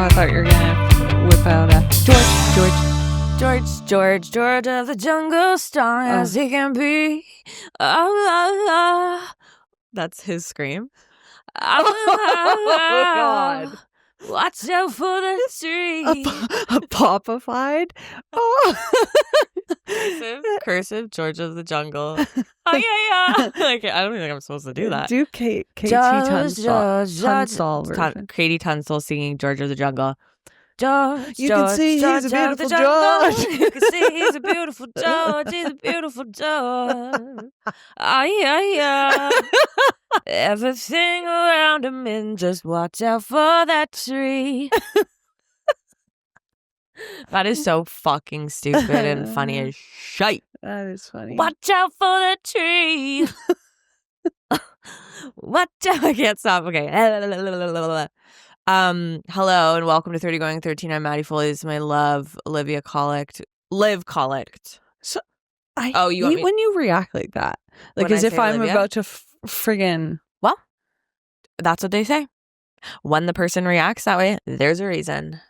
I thought you were gonna whip out George of the jungle, strong as he can be. That's his scream. Oh, God. Watch out for the tree. A popified? Oh. Cursive, George of the jungle. Oh, yeah. Like, I don't think I'm supposed to do that. Do KT Tunstall version. Katie Tunstall singing George of the Jungle. You can see he's a beautiful George. You can see he's a beautiful George. He's a beautiful George. Yeah. Everything around him, and just watch out for that tree. That is so fucking stupid and funny as shite. That is funny. Watch out for the tree. Watch out. I can't stop. Okay. Hello and welcome to 30 Going 13. I'm Maddie Foley. This is my love, Olivia Collict. Liv Collict. So you hate when you react like that. Like When as I if say I'm Olivia? about to friggin'... Well, that's what they say. When the person reacts that way, there's a reason.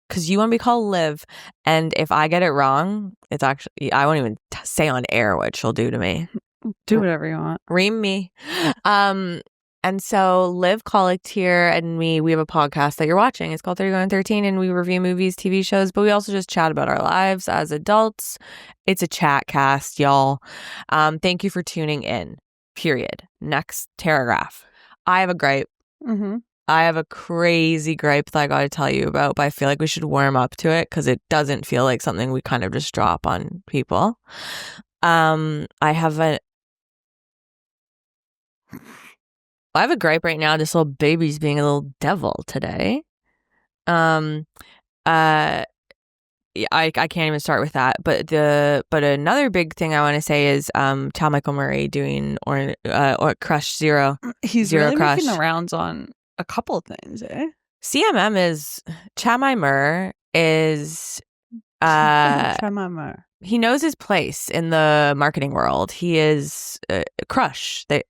Because you want to be called Liv, and if I get it wrong, it's actually, I won't even say on air what she'll do to me. Do whatever you want. Ream me. And so Liv Collict here and me, we have a podcast that you're watching. It's called 30 Going 13, and we review movies, TV shows, but we also just chat about our lives as adults. It's a chat cast, y'all. Thank you for tuning in. Period. Next paragraph. I have a gripe. Mm-hmm. I have a crazy gripe that I got to tell you about, but I feel like we should warm up to it because it doesn't feel like something we kind of just drop on people. I have a gripe right now. This little baby's being a little devil today. I can't even start with that. But another big thing I want to say is Chad Michael Murray doing or Crush Zero. He's Zero really Crush. making the rounds on a couple of things, eh? CMM is Chad Murray is Chamamur. he knows his place in the marketing world. He is Crush. They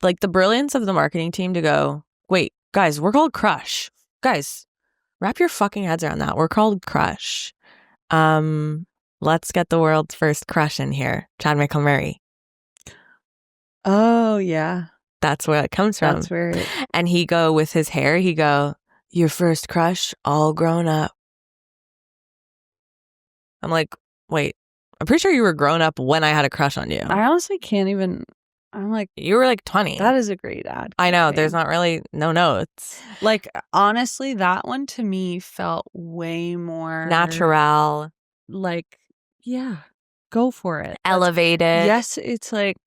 like the brilliance of the marketing team to go, wait, guys, we're called Crush. Guys, wrap your fucking heads around that. We're called Crush. Let's get the world's first crush in here. Chad Michael Murray. Oh, yeah. That's where it comes from. That's where it... And he go with his hair, he go, your first crush, all grown up. I'm like, wait, I'm pretty sure you were grown up when I had a crush on you. I honestly can't even... I'm like... You were like 20. That is a great ad. I know, campaign. there's not really no notes. Like, honestly, that one to me felt way more... Natural. Like, yeah, go for it. Elevated. Yes, it's like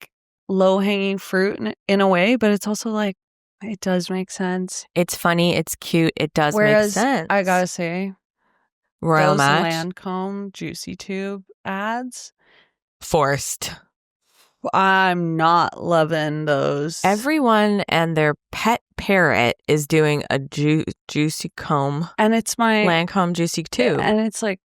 low-hanging fruit in a way, but it's also like, it does make sense. It's funny, it's cute, it does Whereas, make sense. I gotta say, Royal those Match. Lancome Juicy Tube ads, Forced. I'm not loving those. Everyone and their pet parrot is doing a juicy comb. And it's my... Lancome Juicy Tube. And it's like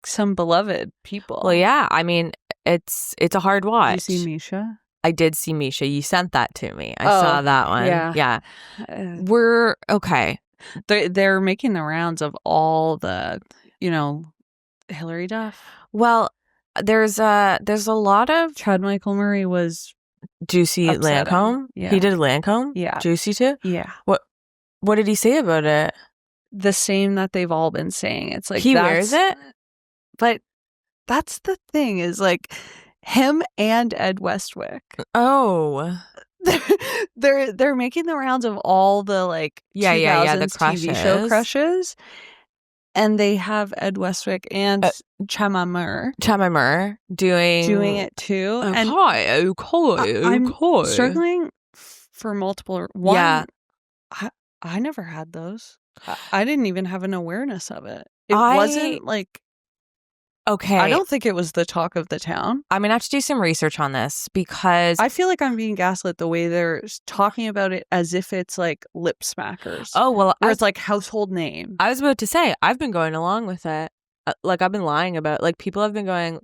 some beloved people. Well, yeah, I mean, it's a hard watch. Did you see Misha? I did see Misha. You sent that to me. I saw that one. yeah. We're okay. They're making the rounds of all the, Hillary Duff. Well, there's a lot of Chad Michael Murray was Juicy upsetting. Lancome. Yeah. He did Lancome. Yeah. Juicy too. Yeah. What did he say about it? The same that they've all been saying. It's like He wears it, but that's the thing is like him and Ed Westwick. Oh, they're making the rounds of all the like the 2000s TV show crushes. crushes, and they have Ed Westwick and Chamamur doing it too. And I'm struggling for multiple. One, Yeah. I never had those. I didn't even have an awareness of it. It wasn't like... Okay. I don't think it was the talk of the town. I'm going to have to do some research on this because... I feel like I'm being gaslit the way they're talking about it as if it's like lip smackers. Oh, well... Where it's like household name. I was about to say, I've been going along with it. Like, I've been lying about... Like, people have been going,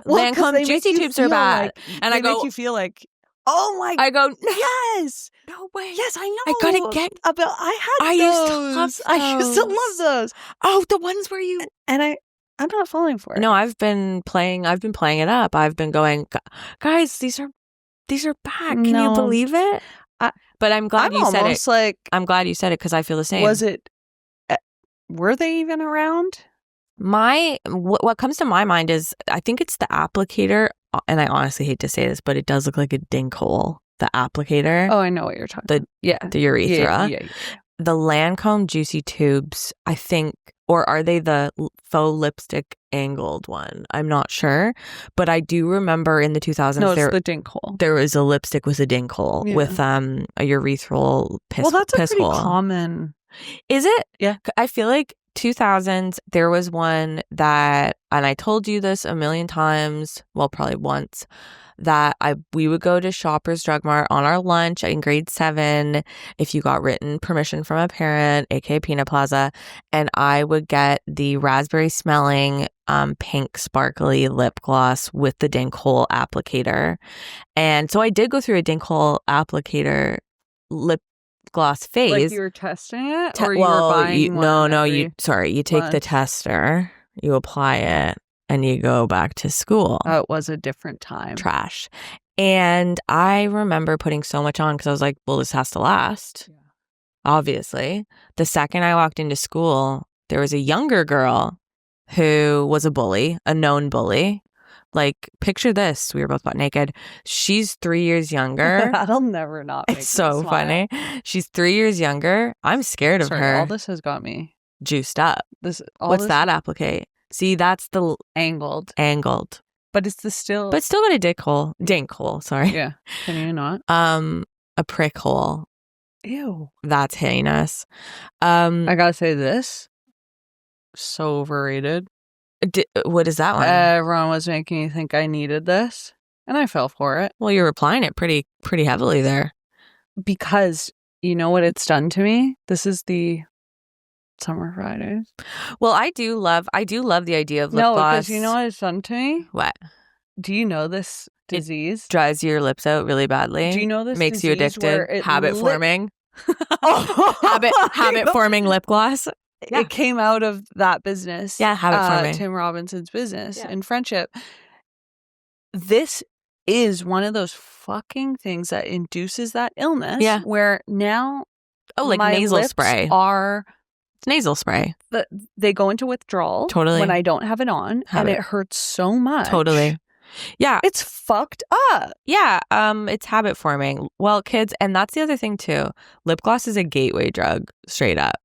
Well, 'cause Lancome they make Juicy you Tubes are feel bad. like- And they I go... make you feel like Oh my I go, no, yes. no way. Yes, I know. I gotta get I used to those. love I used to those. love those. Oh, the ones where you And I'm not falling for it. No, I've been playing it up. I've been going, guys, these are back. Can you believe it? But I'm glad you said it. Like, I'm glad you said it because I feel the same. Was it? Were they even around? What comes to my mind is I think it's the applicator, and I honestly hate to say this, but it does look like a dink hole. The applicator. Oh, I know what you're talking about. The urethra. Yeah. The Lancome Juicy Tubes, I think, or are they the faux lipstick angled one? I'm not sure, but I do remember in the 2000s the dink hole. There was a lipstick with a dink hole with a urethral piss. Well, that's a pretty common. Is it? Yeah, I feel like 2000s there was one that, and I told you this a million times, well, probably once, that we would go to Shoppers Drug Mart on our lunch in grade 7 if you got written permission from a parent, aka Peanut Plaza, and I would get the raspberry smelling pink sparkly lip gloss with the dink hole applicator. And so I did go through a dink hole applicator lip gloss phase. Like you were testing it, or you were buying one? You take the tester, you apply it, and you go back to school. Oh, it was a different time. Trash. And I remember putting so much on because I was like, well, this has to last. Yeah. Obviously. The second I walked into school, there was a younger girl who was a bully, a known bully. Like, picture this. We were both butt naked. She's 3 years younger. That'll never not make It's so funny. She's 3 years younger. I'm scared of her. All this has got me juiced up. What's that applicate? See, that's the angled. But it's still got a dink hole, sorry. Yeah. Can you not? A prick hole. Ew. That's heinous. I gotta say this. So overrated. What is that one? Everyone was making me think I needed this, and I fell for it. Well, you're applying it pretty heavily there. Because you know what it's done to me? This is the Summer Fridays. Well, I do love the idea of lip gloss. No, because you know what it's done to me? What? Do you know this disease? It dries your lips out really badly. Do you know this makes you addicted? Habit forming. Oh, habit forming lip gloss. Yeah. It came out of that business. Yeah, habit forming. Tim Robinson's business in friendship. This is one of those fucking things that induces that illness. Yeah. Where now, like my nasal lips spray. It's nasal spray. They go into withdrawal. Totally. When I don't have it on, and it hurts so much. Totally. Yeah. It's fucked up. Yeah. It's habit forming. Well, kids, and that's the other thing too. Lip gloss is a gateway drug, straight up.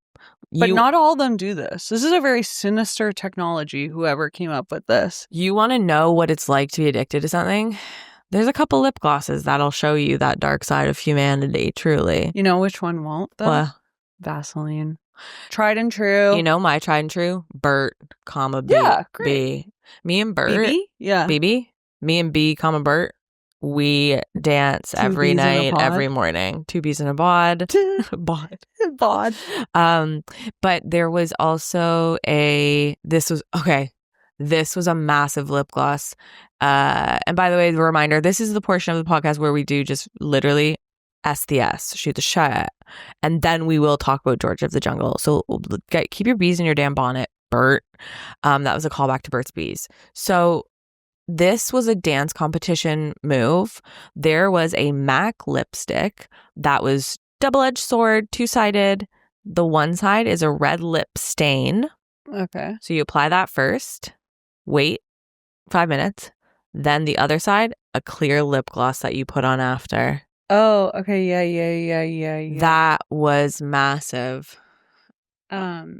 But not all of them do this. This is a very sinister technology, whoever came up with this. You want to know what it's like to be addicted to something? There's a couple lip glosses that'll show you that dark side of humanity, truly. You know which one won't, though? What? Vaseline. Tried and true. You know my tried and true? Bert, comma, B. Yeah, great. B. Me and Bert. BB? Yeah. BB? Me and B, comma, Bert. We dance every night, every morning. 2 bees in a bod. Bod. But there was also this was a massive lip gloss. And by the way, the reminder, this is the portion of the podcast where we do just literally STS, shoot the shit. And then we will talk about George of the Jungle. So keep your bees in your damn bonnet, Bert. That was a callback to Bert's Bees. So this was a dance competition move. There was a MAC lipstick that was double-edged sword, 2-sided. The one side is a red lip stain. Okay. So you apply that first, wait 5 minutes. Then the other side, a clear lip gloss that you put on after. Oh, okay. Yeah. That was massive. Oh,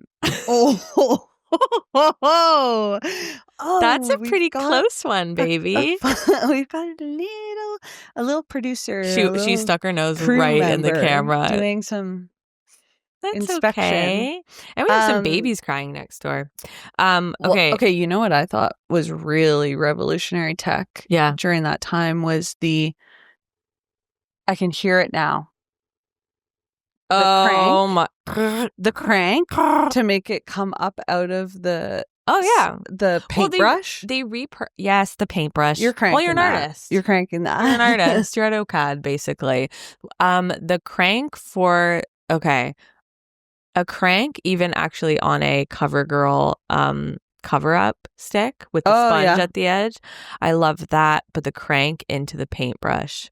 that's a pretty close one, baby. We've got a little producer. She stuck her nose right in the camera, doing some inspection. Okay. And we have some babies crying next door. Okay. Okay. You know what I thought was really revolutionary tech? Yeah. During that time was I can hear it now. The crank to make it come up out of the Oh, yeah. The paintbrush? Yes, the paintbrush. You're cranking Well, you're an artist. You're cranking that. You're an artist. You're at OCAD, basically. The crank for... Okay. A crank, even actually on a CoverGirl cover-up stick with the sponge at the edge. I love that. But the crank into the paintbrush.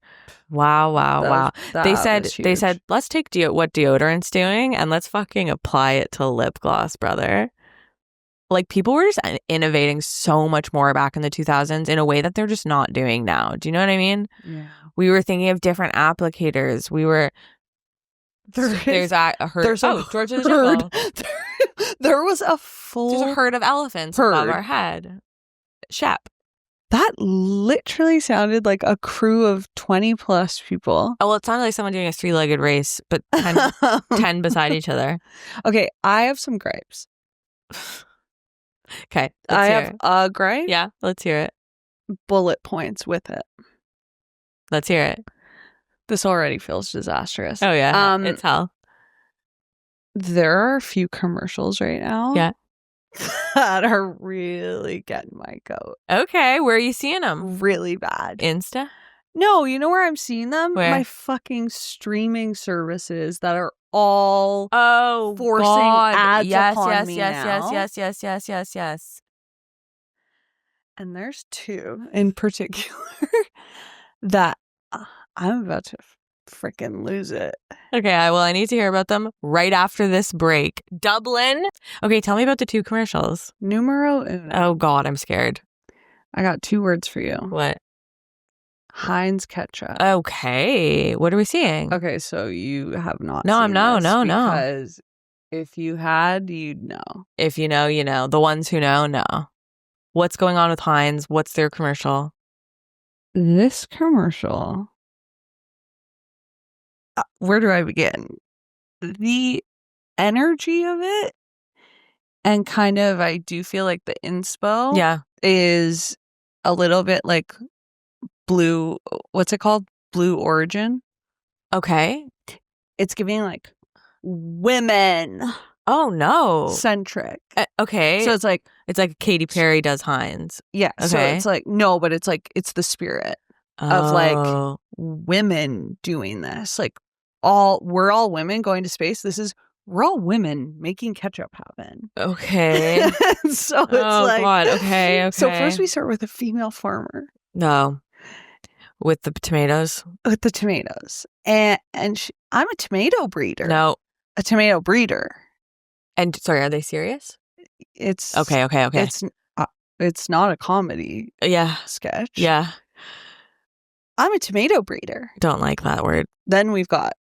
Wow. They said, let's take what deodorant's doing and let's fucking apply it to lip gloss, brother. Like, people were just innovating so much more back in the 2000s in a way that they're just not doing now. Do you know what I mean? Yeah. We were thinking of different applicators. We were... There's a herd. George of the Jungle. There was a full... There's a herd of elephants above our head. Shep. That literally sounded like a crew of 20 plus people. Oh, well, it sounded like someone doing a 3-legged race, but 10 beside each other. Okay, I have some gripes. Okay, I have a gripe. Yeah, let's hear it. Bullet points with it. Let's hear it. This already feels disastrous. Oh, yeah. It's hell. There are a few commercials right now. Yeah. That are really getting my goat. Okay, where are you seeing them? Really bad. Insta? No, you know where I'm seeing them? Where? My fucking streaming services that are all forcing ads upon me now. Yes. And there's two in particular that I'm about to freaking lose it. Okay, I need to hear about them right after this break. Dublin. Okay, tell me about the two commercials. Numero uno. Oh, God, I'm scared. I got 2 words for you. What? Heinz ketchup. Okay, what are we seeing? Okay, so you have not No, seen no. Because if you had, you'd know. If you know, you know. The ones who know. What's going on with Heinz? What's their commercial? This commercial... where do I begin? The energy of it, and kind of, I do feel like the inspo is a little bit like Blue, what's it called? Blue Origin. Okay. It's giving like women. Oh, no. Centric. Okay. So it's like Katy Perry does Heinz. Yeah. Okay. So it's like, no, but it's like, it's the spirit of like women doing this. Like, we're all women going to space. We're all women making ketchup happen. Okay. So it's like, God. Okay. So first we start with a female farmer. No. With the tomatoes? With the tomatoes. And I'm a tomato breeder. No. A tomato breeder. And sorry, are they serious? It's okay. It's not a comedy sketch. Yeah. I'm a tomato breeder. Don't like that word. Then we've got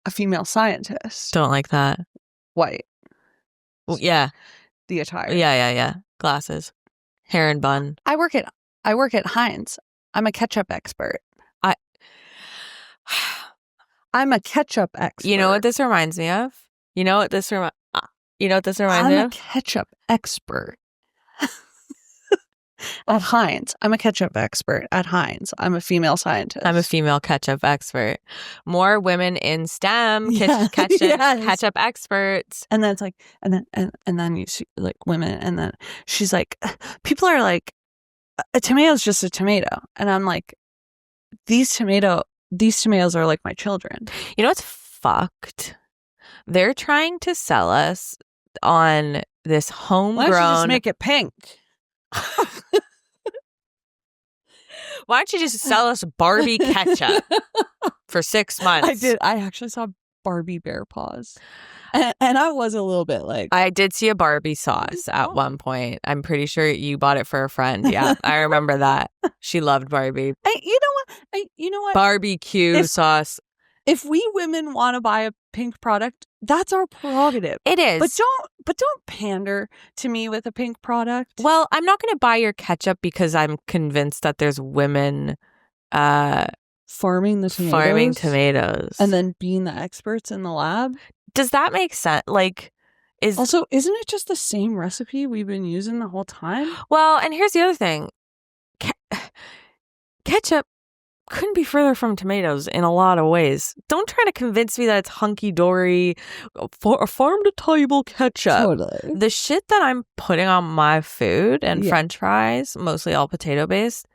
a female scientist. Don't like that. White. Well, yeah. The attire. Yeah. Glasses. Hair and bun. I work at Heinz. I'm a ketchup expert. I'm a ketchup expert. You know what this reminds me of? I'm a ketchup expert. At Heinz. I'm a ketchup expert at Heinz. I'm a female scientist. I'm a female ketchup expert. More women in STEM, ketchup experts. And then it's like, and then you see like women, and then she's like, people are like, a tomato's just a tomato. And I'm like, these tomatoes are like my children. You know what's fucked? They're trying to sell us on this homegrown... Why don't you just make it pink? Why don't you just sell us Barbie ketchup for 6 months? I actually saw Barbie bear paws. And I was a little bit like... I did see a Barbie sauce at one point. I'm pretty sure you bought it for a friend. Yeah, I remember that. She loved Barbie. You know what? Barbecue sauce. If we women want to buy a pink product, that's our prerogative. It is. But don't pander to me with a pink product. Well, I'm not going to buy your ketchup because I'm convinced that there's women farming tomatoes. And then being the experts in the lab. Does that make sense? Like, isn't it just the same recipe we've been using the whole time? Well, and here's the other thing. Ketchup couldn't be further from tomatoes in a lot of ways. Don't try to convince me that it's hunky-dory for a farm-to-table ketchup. Totally. The shit that I'm putting on my food and French fries, mostly all potato-based,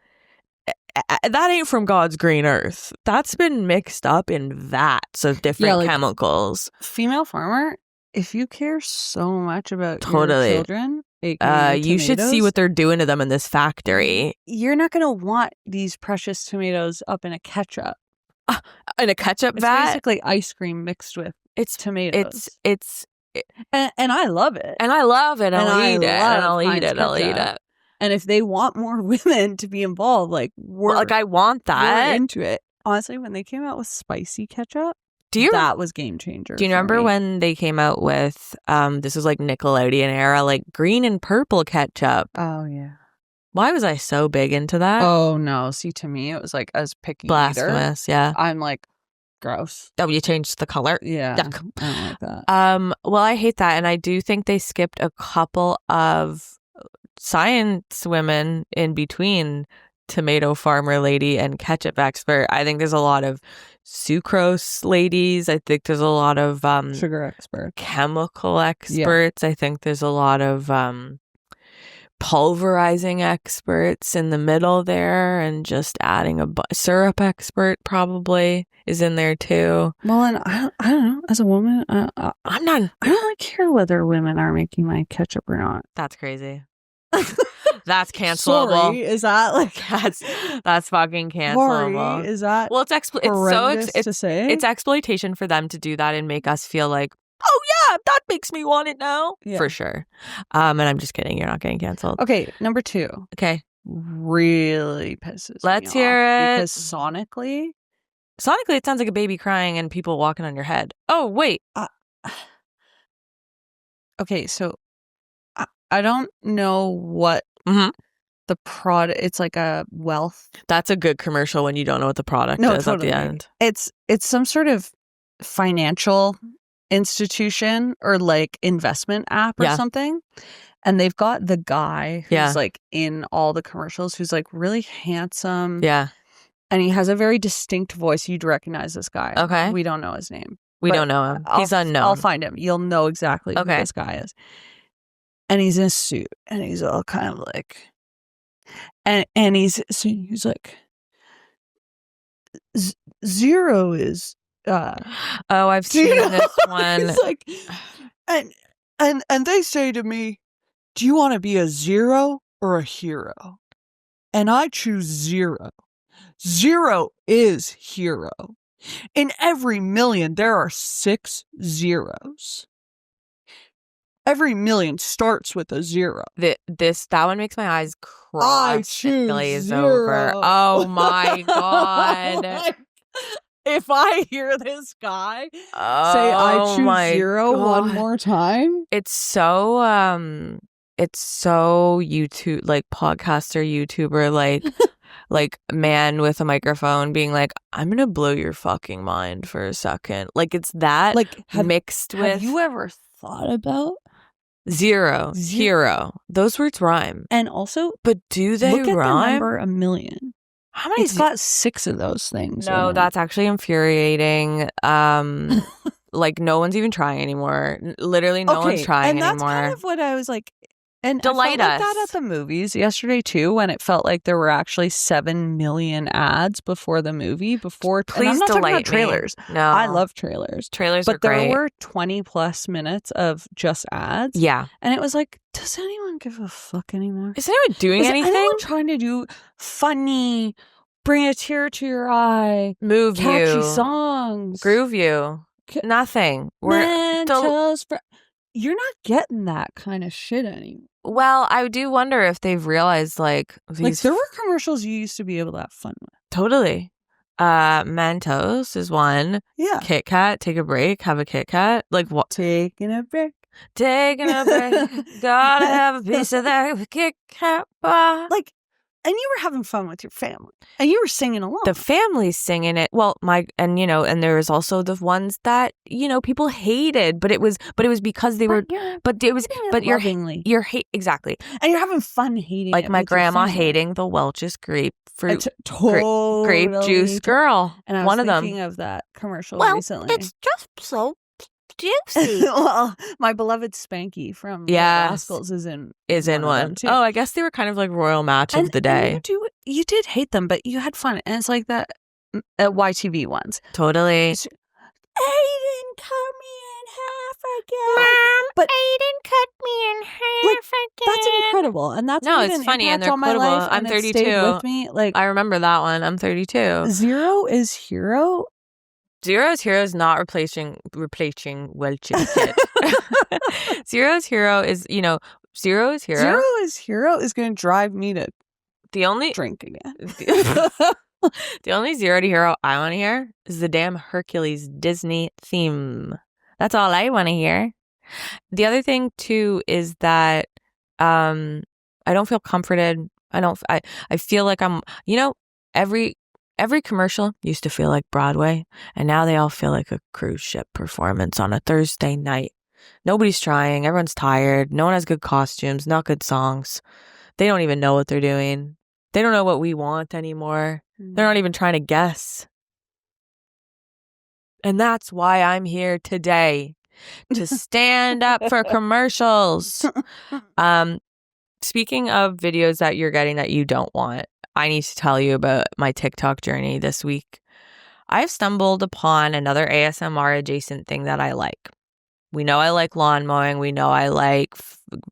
that ain't from God's green earth. That's been mixed up in vats of different chemicals. Female farmer, if you care so much about your children, you should see what they're doing to them in this factory. You're not going to want these precious tomatoes up in a ketchup. In a ketchup vat? It's basically ice cream mixed with tomatoes. And I love it. And I love it. I'll eat it. And I'll eat it. I'll eat it. And if they want more women to be involved, like I want that. We're into it. Honestly, when they came out with spicy ketchup, that was game changer. Do you remember when they came out with this was like Nickelodeon era, like green and purple ketchup? Oh yeah. Why was I so big into that? Oh no. See, to me it was like, as picky blasphemous eater, yeah. I'm like, gross. Oh, you changed the color? Yeah. Yuck. I don't like that. Well, I hate that, and I do think they skipped a couple of science women in between tomato farmer lady and ketchup expert. I think there's a lot of sucrose ladies. I think there's a lot of sugar experts, chemical experts. I think there's a lot of pulverizing experts in the middle there, and just adding a syrup expert probably is in there too. Well, and I don't know. As a woman, I don't really care whether women are making my ketchup or not. That's crazy. That's cancelable. Sorry, is that like that's fucking cancelable? Sorry, is that it's exploitation for them to do that and make us feel like, oh yeah, that makes me want it now, for sure. And I'm just kidding. You're not getting canceled. Okay, number 2. Okay, really pisses. Let's me hear off it. Because sonically, it sounds like a baby crying and people walking on your head. Oh wait. Okay, so I don't know what the product. It's like a wealth. That's a good commercial when you don't know what the product is totally. At the end. It's some sort of financial institution or like investment app or something, and they've got the guy who's like in all the commercials, who's like really handsome. Yeah, and he has a very distinct voice. You'd recognize this guy. Okay, we don't know his name. We don't know him. He's unknown. I'll find him. You'll know exactly who this guy is. And he's in a suit, and he's all kind of like, and he's like, zero is. I've seen this one. He's like, and they say to me, "Do you want to be a zero or a hero?" And I choose zero. Zero is hero. In every million, there are 6 zeros. Every million starts with a 0. That one makes my eyes cross. I choose 0. Over. Oh my god! If I hear this guy say I choose 0 one more time, it's so YouTube, like podcaster YouTuber, like like man with a microphone being like, I'm gonna blow your fucking mind for a second. Like it's that like mixed with. Have you ever thought about zero, hero? Those words rhyme, and also, but do they look at rhyme? The number a million. How many? It's got 6 of those things. No, that's actually infuriating. Like no one's even trying anymore. Literally, no one's trying anymore. And that's kind of what I was like. And delight I felt us. like that at the movies yesterday too, when it felt like there were actually 7 million ads before the movie. Please I'm not delight talking about trailers. Me. No, I love trailers. Trailers but are great. There were 20 plus minutes of just ads. Yeah, and it was like, does anyone give a fuck anymore? Is anyone doing anything? Is anyone trying to do funny, bring a tear to your eye, move catchy you, songs, groove you? Nothing. You're not getting that kind of shit anymore. Well, I do wonder if they've realized like there were commercials you used to be able to have fun with. Totally. Mentos is one. Yeah. Kit Kat, take a break, have a Kit Kat. Like what? Taking a break. Gotta have a piece of that Kit Kat bar. Like, And you were having fun with your family. And you were singing along. The family's singing it. Well, and there was also the ones that, people hated, but it was because they were, lovingly. You're hate, exactly. And you're having fun hating like it. My grandma hating the Welch's grapefruit, totally. grape juice girl. And I was thinking of that commercial recently. It's just so juicy. Well, my beloved Spanky from Rascals is in one too. Oh, I guess they were kind of like royal match of the day. You did hate them, but you had fun, and it's like that YTV ones. Totally. Aiden cut me in half again. Mom, but Aiden cut me in half again. That's incredible, and that's it's funny, and they're quotable. I'm 32. With me, I remember that one. I'm 32. Zero is Hero. Zero's Hero is not replacing Welch's kid. Zero's Hero is, Zero's Hero. Zero is Hero is going to drive me to drink again. The only Zero to Hero I want to hear is the damn Hercules Disney theme. That's all I want to hear. The other thing too is that I don't feel comforted. I feel like I'm, Every commercial used to feel like Broadway, and now they all feel like a cruise ship performance on a Thursday night. Nobody's trying. Everyone's tired. No one has good costumes, not good songs. They don't even know what they're doing. They don't know what we want anymore. They're not even trying to guess. And that's why I'm here today, to stand up for commercials. Speaking of videos that you're getting that you don't want, I need to tell you about my TikTok journey this week. I've stumbled upon another ASMR adjacent thing that I like. We know I like lawn mowing. We know I like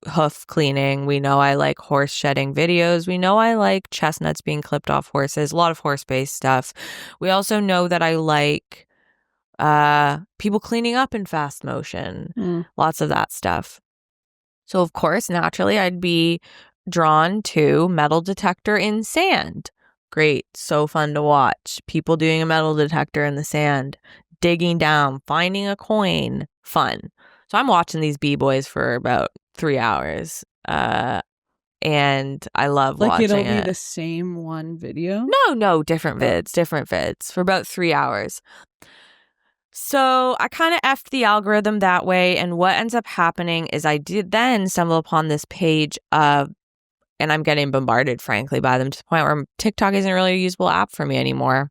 hoof cleaning. We know I like horse shedding videos. We know I like chestnuts being clipped off horses. A lot of horse-based stuff. We also know that I like people cleaning up in fast motion. Lots of that stuff. So, of course, naturally, I'd be drawn to metal detector in sand. Great. So fun to watch. People doing a metal detector in the sand, digging down, finding a coin. Fun. So I'm watching these B-boys for about 3 hours. And I love watching it. Like it'll be the same one video? No, different vids for about 3 hours. So I kind of effed the algorithm that way. And what ends up happening is I did then stumble upon this page of, and I'm getting bombarded, frankly, by them to the point where TikTok isn't really a usable app for me anymore.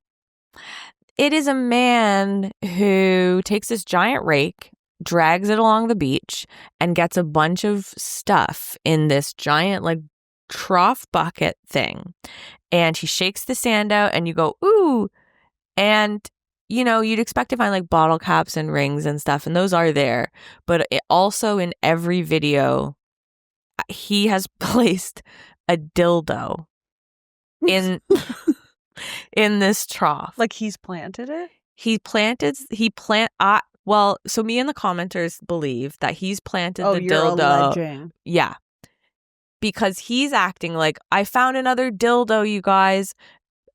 It is a man who takes this giant rake, drags it along the beach, and gets a bunch of stuff in this giant, like, trough bucket thing. And he shakes the sand out, and you go, ooh. And, you'd expect to find, like, bottle caps and rings and stuff, and those are there. But also in every video, he has placed a dildo in this trough. Like he's planted it? So me and the commenters believe that he's planted the you're dildo. Alleging. Yeah. Because he's acting like, I found another dildo, you guys.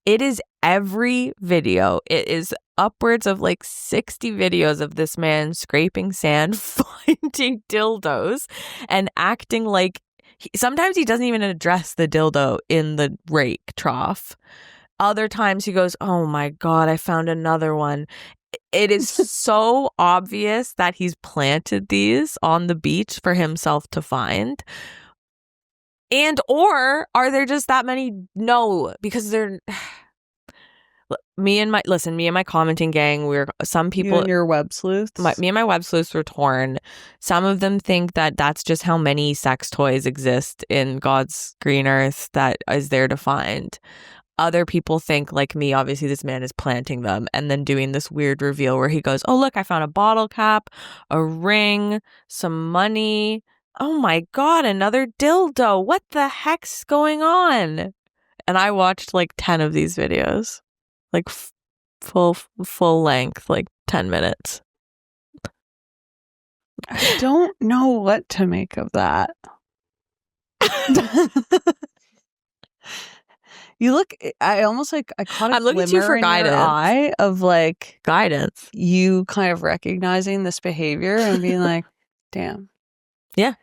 It is every video. It is upwards of like 60 videos of this man scraping sand, finding dildos, and acting like sometimes he doesn't even address the dildo in the rake trough. Other times he goes, oh my God, I found another one. It is so obvious that he's planted these on the beach for himself to find. Or are there just that many? No, because they're... Me and my commenting gang, some people... You and your web sleuths? Me and my web sleuths were torn. Some of them think that that's just how many sex toys exist in God's green earth that is there to find. Other people think, like me, obviously this man is planting them and then doing this weird reveal where he goes, oh, look, I found a bottle cap, a ring, some money. Oh my God, another dildo. What the heck's going on? And I watched like 10 of these videos. Like full length, like 10 minutes. I don't know what to make of that. You look, I almost like, I caught a looking to you for in guidance. Your eye of like guidance. You kind of recognizing this behavior and being like, damn. Yeah.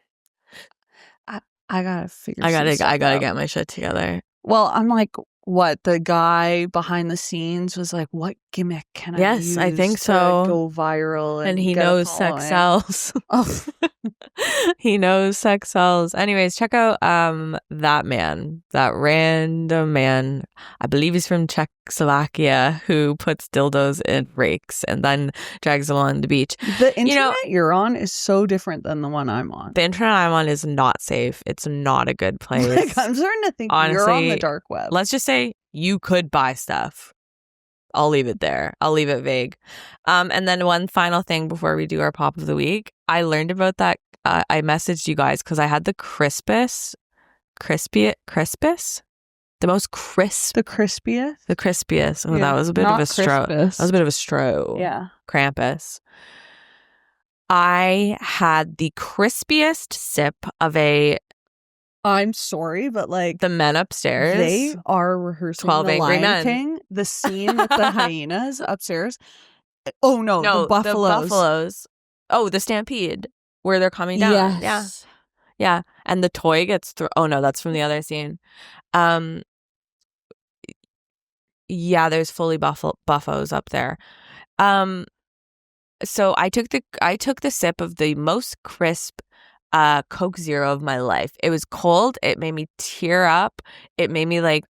I gotta figure I gotta get my shit together. Well, I'm like, what, the guy behind the scenes was like, what gimmick can I use? Yes, I think to so. go viral And he get a knows sex following? sells. He knows sex sells. Anyways, check out that man, that random man. I believe he's from Czechoslovakia, who puts dildos in rakes and then drags them on the beach. The internet you're on is so different than the one I'm on. The internet I'm on is not safe. It's not a good place. Like, I'm starting to think you're on the dark web. Let's just say you could buy stuff. I'll leave it there. I'll leave it vague. And then one final thing before we do our pop of the week. I learned about that. I messaged you guys because I had the crispiest, the most crisp. The crispiest? The crispiest. Oh, yeah, that was a bit of a stroke. That was a bit of a stroke. Yeah. Krampus. I had the crispiest sip of a... I'm sorry, but like the men upstairs, they are rehearsing 12 the Angry Lion Men. King, the scene with the hyenas upstairs. Oh no, the buffaloes. Oh, the stampede where they're coming down. Yes. Yeah. And the toy gets oh no, that's from the other scene. Yeah, there's fully buffos up there. So I took the sip of the most crisp Coke Zero of my life. It was cold. It made me tear up. It made me like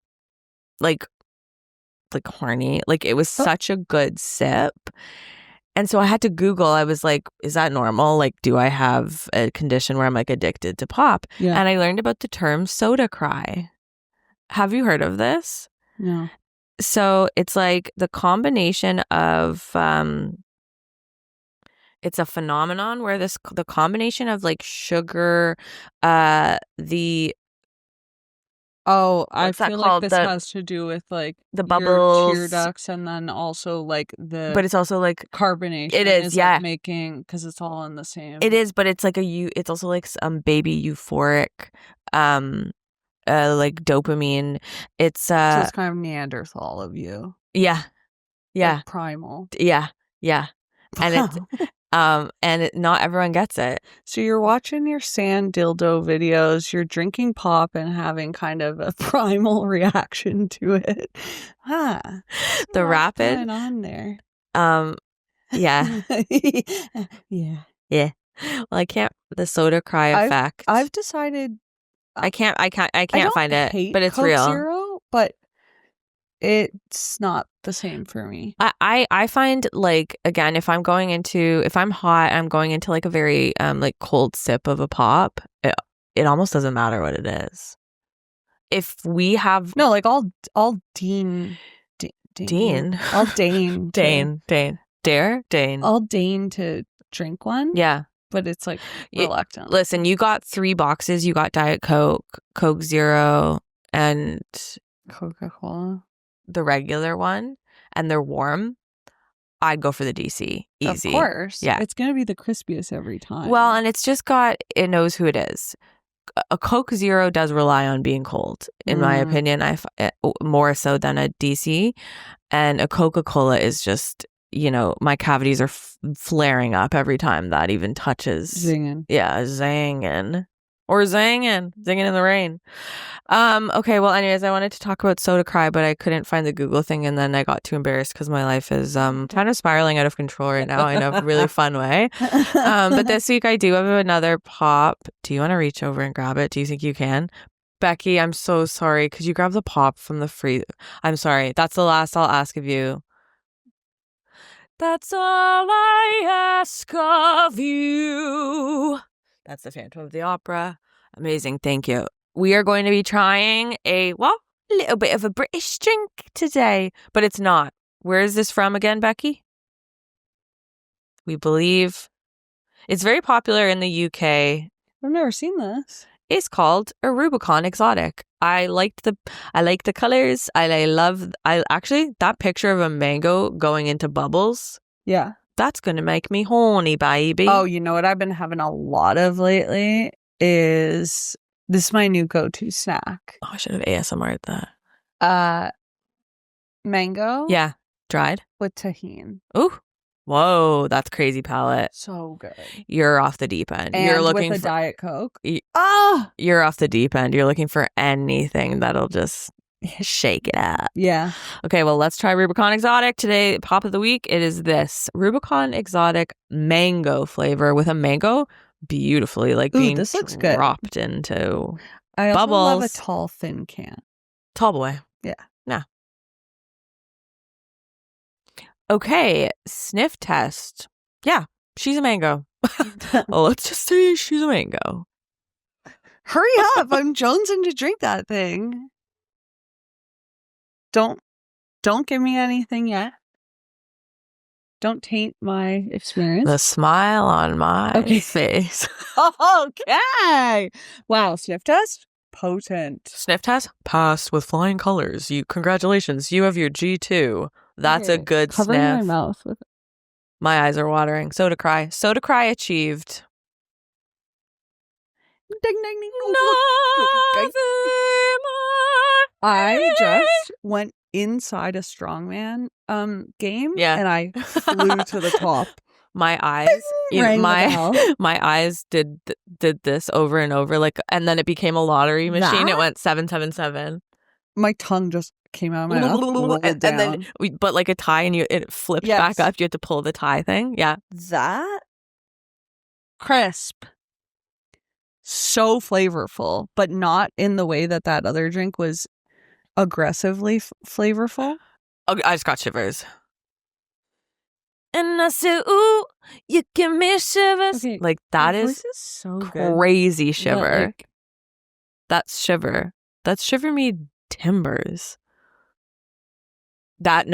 horny. Like, it was such a good sip. And so I had to Google. I was like, is that normal? Like, do I have a condition where I'm like addicted to pop? Yeah. And I learned about the term soda cry. Have you heard of this? No. So it's like the combination of it's a phenomenon where the combination of like sugar, I feel like this has to do with like the bubbles, tear ducts, and then also like but it's also like carbonation. It is, yeah, like making, because it's all in the same. It is, but it's like it's also like baby euphoric, like dopamine. It's so it's kind of Neanderthal of you. Yeah, yeah, like primal. Yeah, and it's not everyone gets it. So you're watching your sand dildo videos, you're drinking pop and having kind of a primal reaction to it. The rapid going on there. Yeah. Yeah. Well, I can't. The soda cry effect. I've decided I can't find it, but it's Coke real. Zero, but it's not the same for me. I find, like, again, if I'm hot, I'm going into like a very like cold sip of a pop, it almost doesn't matter what it is. If we have like I'll deign I'll deign to drink one. Yeah. But it's like reluctant. Listen, you got 3 boxes. You got Diet Coke, Coke Zero, and Coca-Cola, the regular one, and they're warm. I'd go for the DC. Easy. Of course. Yeah. It's going to be the crispiest every time. Well, and it's just it knows who it is. A Coke Zero does rely on being cold, in my opinion, more so than a DC. And a Coca-Cola is just, my cavities are flaring up every time that even touches. Zinging. Yeah, zanging. Or zinging in the rain. Okay, well, anyways, I wanted to talk about soda cry, but I couldn't find the Google thing, and then I got too embarrassed because my life is kind of spiraling out of control right now in a really fun way. But this week I do have another pop. Do you want to reach over and grab it? Do you think you can? Becky, I'm so sorry. Could you grab the pop from the freezer? I'm sorry. That's the last I'll ask of you. That's all I ask of you. That's the Phantom of the Opera. Amazing. Thank you. We are going to be trying a little bit of a British drink today, but it's not. Where is this from again, Becky? We believe it's very popular in the UK. I've never seen this. It's called a Rubicon Exotic. I like the colors. I actually, that picture of a mango going into bubbles. Yeah. That's going to make me horny, baby. Oh, you know what I've been having a lot of lately is, this is my new go-to snack. Oh, I should have ASMR'd that. Mango. Yeah. Dried. With tahini. Ooh. Whoa, that's crazy palate. So good. You're off the deep end. And you're looking with a for Diet Coke. You're off the deep end. You're looking for anything that'll just Shake it up. Yeah. Okay, well, let's try Rubicon Exotic. Today, pop of the week, it is this Rubicon Exotic mango flavor with a mango beautifully being this looks dropped good. into I also bubbles. love a tall, thin can. Tall boy. Yeah. Yeah. Okay, sniff test. Yeah, she's a mango. Let's just say she's a mango. Hurry up. I'm jonesing to drink that thing. Don't give me anything yet. Don't taint my experience. The smile on my face. Okay. Wow, sniff test? Potent. Sniff test? Passed with flying colors. Congratulations, you have your G2. That's a good Covering sniff. my mouth with it. My eyes are watering. Soda cry. Soda cry achieved. Ding, ding, ding. I just went inside a strongman game and I flew to the top. My eyes my eyes did this over and over and then it became a lottery machine. It went 777. My tongue just came out of my mouth and then but like a tie and it flipped back up. You had to pull the tie thing. Yeah. That crisp. So flavorful, but not in the way that other drink was aggressively flavorful. Okay, I just got shivers. And I said, ooh, you give me shivers. Okay, like that is so crazy good. Shiver. That's shiver. That's shiver me timbers. That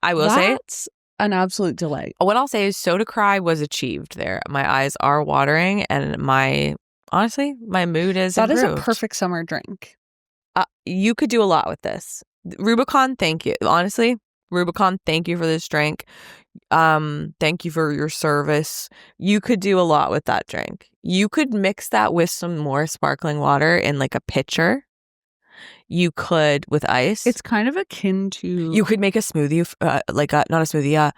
I will say. That's an absolute delight. What I'll say is soda cry was achieved there. My eyes are watering and honestly, my mood is improved. That is a perfect summer drink. You could do a lot with this. Rubicon, thank you. Honestly, Rubicon, thank you for this drink. Thank you for your service. You could do a lot with that drink. You could mix that with some more sparkling water in like a pitcher. You could with ice. It's kind of akin to. You could make a smoothie, not a smoothie, a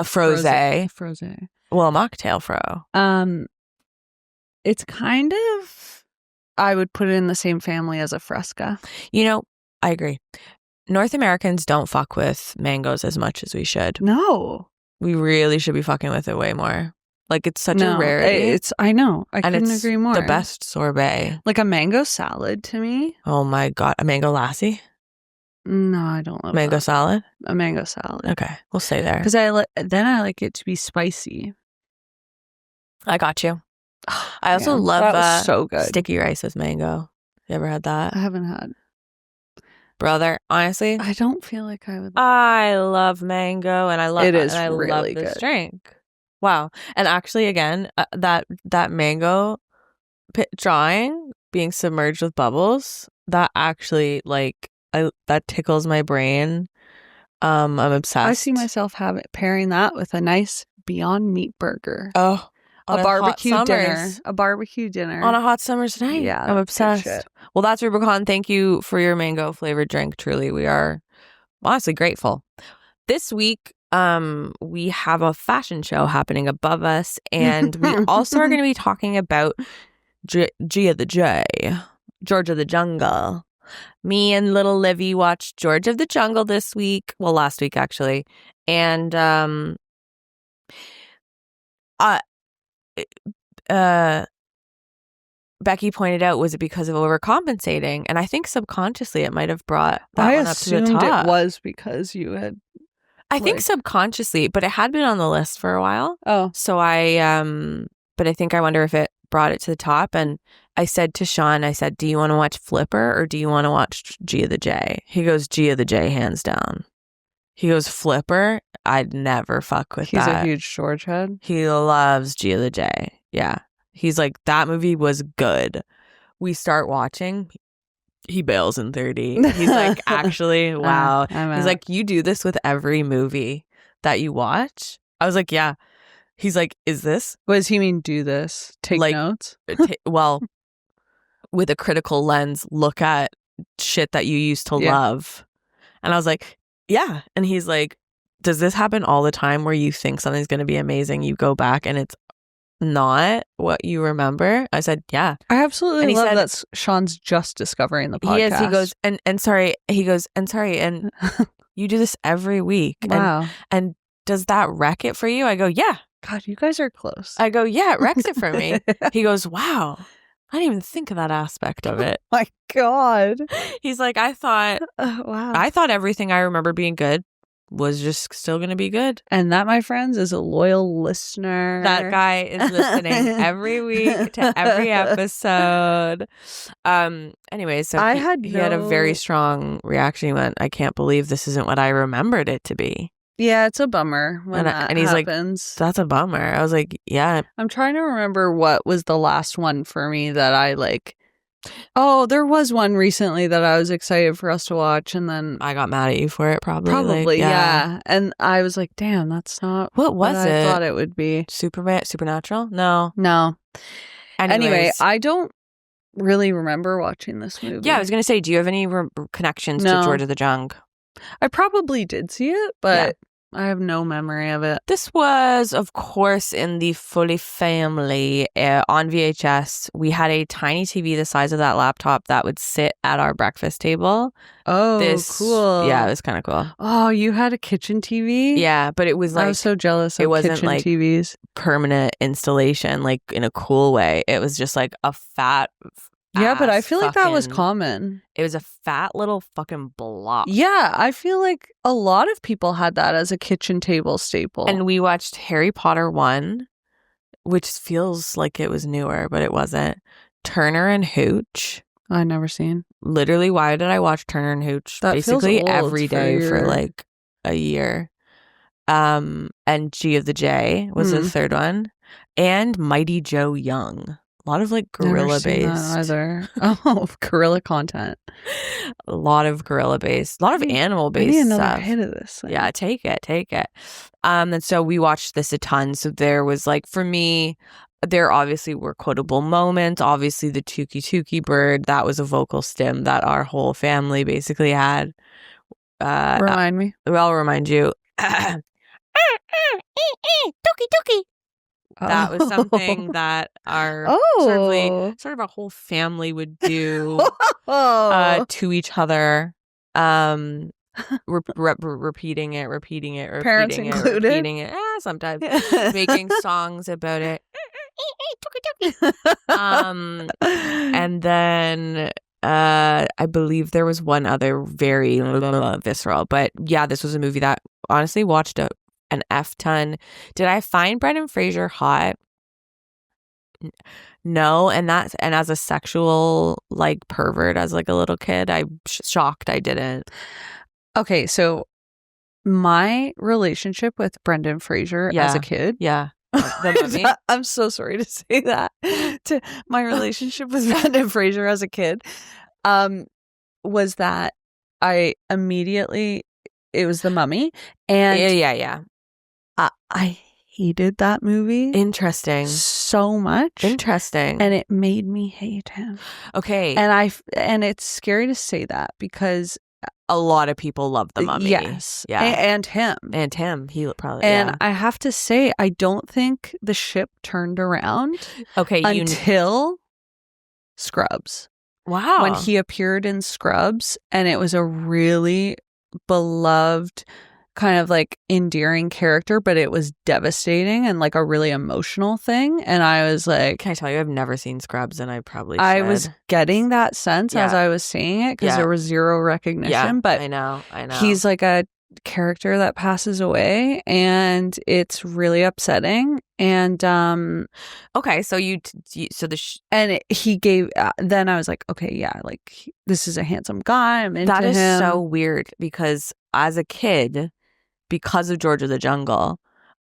frosé. Well, a mocktail fro. It's kind of. I would put it in the same family as a Fresca. I agree. North Americans don't fuck with mangoes as much as we should. No. We really should be fucking with it way more. Like, it's such a rarity. I know. I couldn't agree more. The best sorbet. Like a mango salad to me. Oh my God. A mango lassi? No, I don't love mango that. salad? A mango salad. Okay. We'll stay there. Because I like it to be spicy. I got you. I also love that was so good. Sticky rice with mango. You ever had that? I haven't had. Brother, honestly, I don't feel like I would. I love mango, and I love it. Is and I really love this drink. Wow! And actually, again, that mango drawing being submerged with bubbles, that actually that tickles my brain. I'm obsessed. I see myself pairing that with a nice Beyond Meat burger. Oh. A barbecue dinner on a hot summer's night. Yeah, I'm obsessed. Well, that's Rubicon. Thank you for your mango flavored drink. Truly, we are honestly grateful. This week, we have a fashion show happening above us, and we also are going to be talking about Gia the J, George of the Jungle. Me and little Livy watched George of the Jungle this week. Well, last week actually, and Becky pointed out, was it because of overcompensating? And I think subconsciously it might have brought that one up to the top. It was because you had. I think subconsciously, but it had been on the list for a while. Oh, so but I think I wonder if it brought it to the top. And I said to Sean, do you want to watch Flipper or do you want to watch Gia the J? He goes, Gia the J, hands down. He goes, Flipper? I'd never fuck with that. He's a huge George head. He loves Gia the J. Yeah. He's like, that movie was good. We start watching. He bails in 30. He's like, actually, wow. He's like, you do this with every movie that you watch? I was like, yeah. He's like, is this? What does he mean, do this? Take notes? Well, with a critical lens, look at shit that you used to love. And I was like, yeah. And he's like, does this happen all the time where you think something's going to be amazing, you go back and it's not what you remember? I said, yeah. I absolutely love that Sean's just discovering the podcast. He is. He goes, and sorry. He goes, and sorry. And you do this every week. Wow. And does that wreck it for you? I go, yeah. God, you guys are close. I go, yeah, it wrecks it for me. He goes, wow. I didn't even think of that aspect of it. Oh my God. He's like, I thought everything I remember being good was just still going to be good. And that, my friends, is a loyal listener. That guy is listening every week to every episode. Anyway, so he had a very strong reaction. He went, I can't believe this isn't what I remembered it to be. Yeah, it's a bummer when that he's happens. Like, that's a bummer. I was like, yeah. I'm trying to remember what was the last one for me that I like. Oh, there was one recently that I was excited for us to watch, and then I got mad at you for it. Probably, like, yeah. And I was like, damn, that's not what I thought it would be. Supernatural? No. Anyway, I don't really remember watching this movie. Yeah, I was gonna say, do you have any connections to George of the Jungle? I probably did see it, but I have no memory of it. This was, of course, in the Fully family on VHS. We had a tiny TV the size of that laptop that would sit at our breakfast table. Oh, cool. Yeah, it was kind of cool. Oh, you had a kitchen TV? Yeah, but it was like... I was so jealous of it wasn't kitchen like TVs. Permanent installation, like in a cool way. It was just like a fat... Yeah, but I feel like that was common. It was a fat little fucking block. Yeah, I feel like a lot of people had that as a kitchen table staple. And we watched Harry Potter 1, which feels like it was newer, but it wasn't. Turner and Hooch. I never seen. Literally, why did I watch Turner and Hooch? That basically every day for like a year. And G of the J was the third one. And Mighty Joe Young. A lot of like gorilla based either. Oh, gorilla content. A lot of gorilla based, a lot of animal based stuff. Another hit of this thing. Yeah, take it. And so we watched this a ton. So there was like, for me, there obviously were quotable moments. Obviously, the Tukey Tukey bird, that was a vocal stim that our whole family basically had. Remind me. I'll remind you. Tukey Tukey. That was something that our sort of our whole family would do to each other, repeating it, parents included, repeating it. Sometimes making songs about it. And then I believe there was one other very visceral, but yeah, this was a movie that honestly watched an F ton. Did I find Brendan Fraser hot? No, and as a sexual like pervert as like a little kid, I'm shocked I didn't. Okay, so my relationship with Brendan Fraser as a kid, I'm so sorry to say that. To my relationship with Brendan Fraser as a kid, was that I immediately, it was The Mummy, and yeah. I hated that movie. Interesting. So much. Interesting. And it made me hate him. Okay. And it's scary to say that because a lot of people love The Mummy. Yes. Yeah. And him. And him. He probably. And I have to say, I don't think the ship turned around. Okay. Until Scrubs. Wow. When he appeared in Scrubs, and it was a really beloved, kind of like endearing character, but it was devastating and like a really emotional thing. And I was like, can I tell you, I've never seen Scrubs, and I probably should. I was getting that sense as I was saying it because there was zero recognition. Yeah, but I know. He's like a character that passes away, and it's really upsetting. And okay, so he gave. Then I was like, okay, yeah, like this is a handsome guy. I'm into him. That is so weird because as a kid, because of George of the Jungle,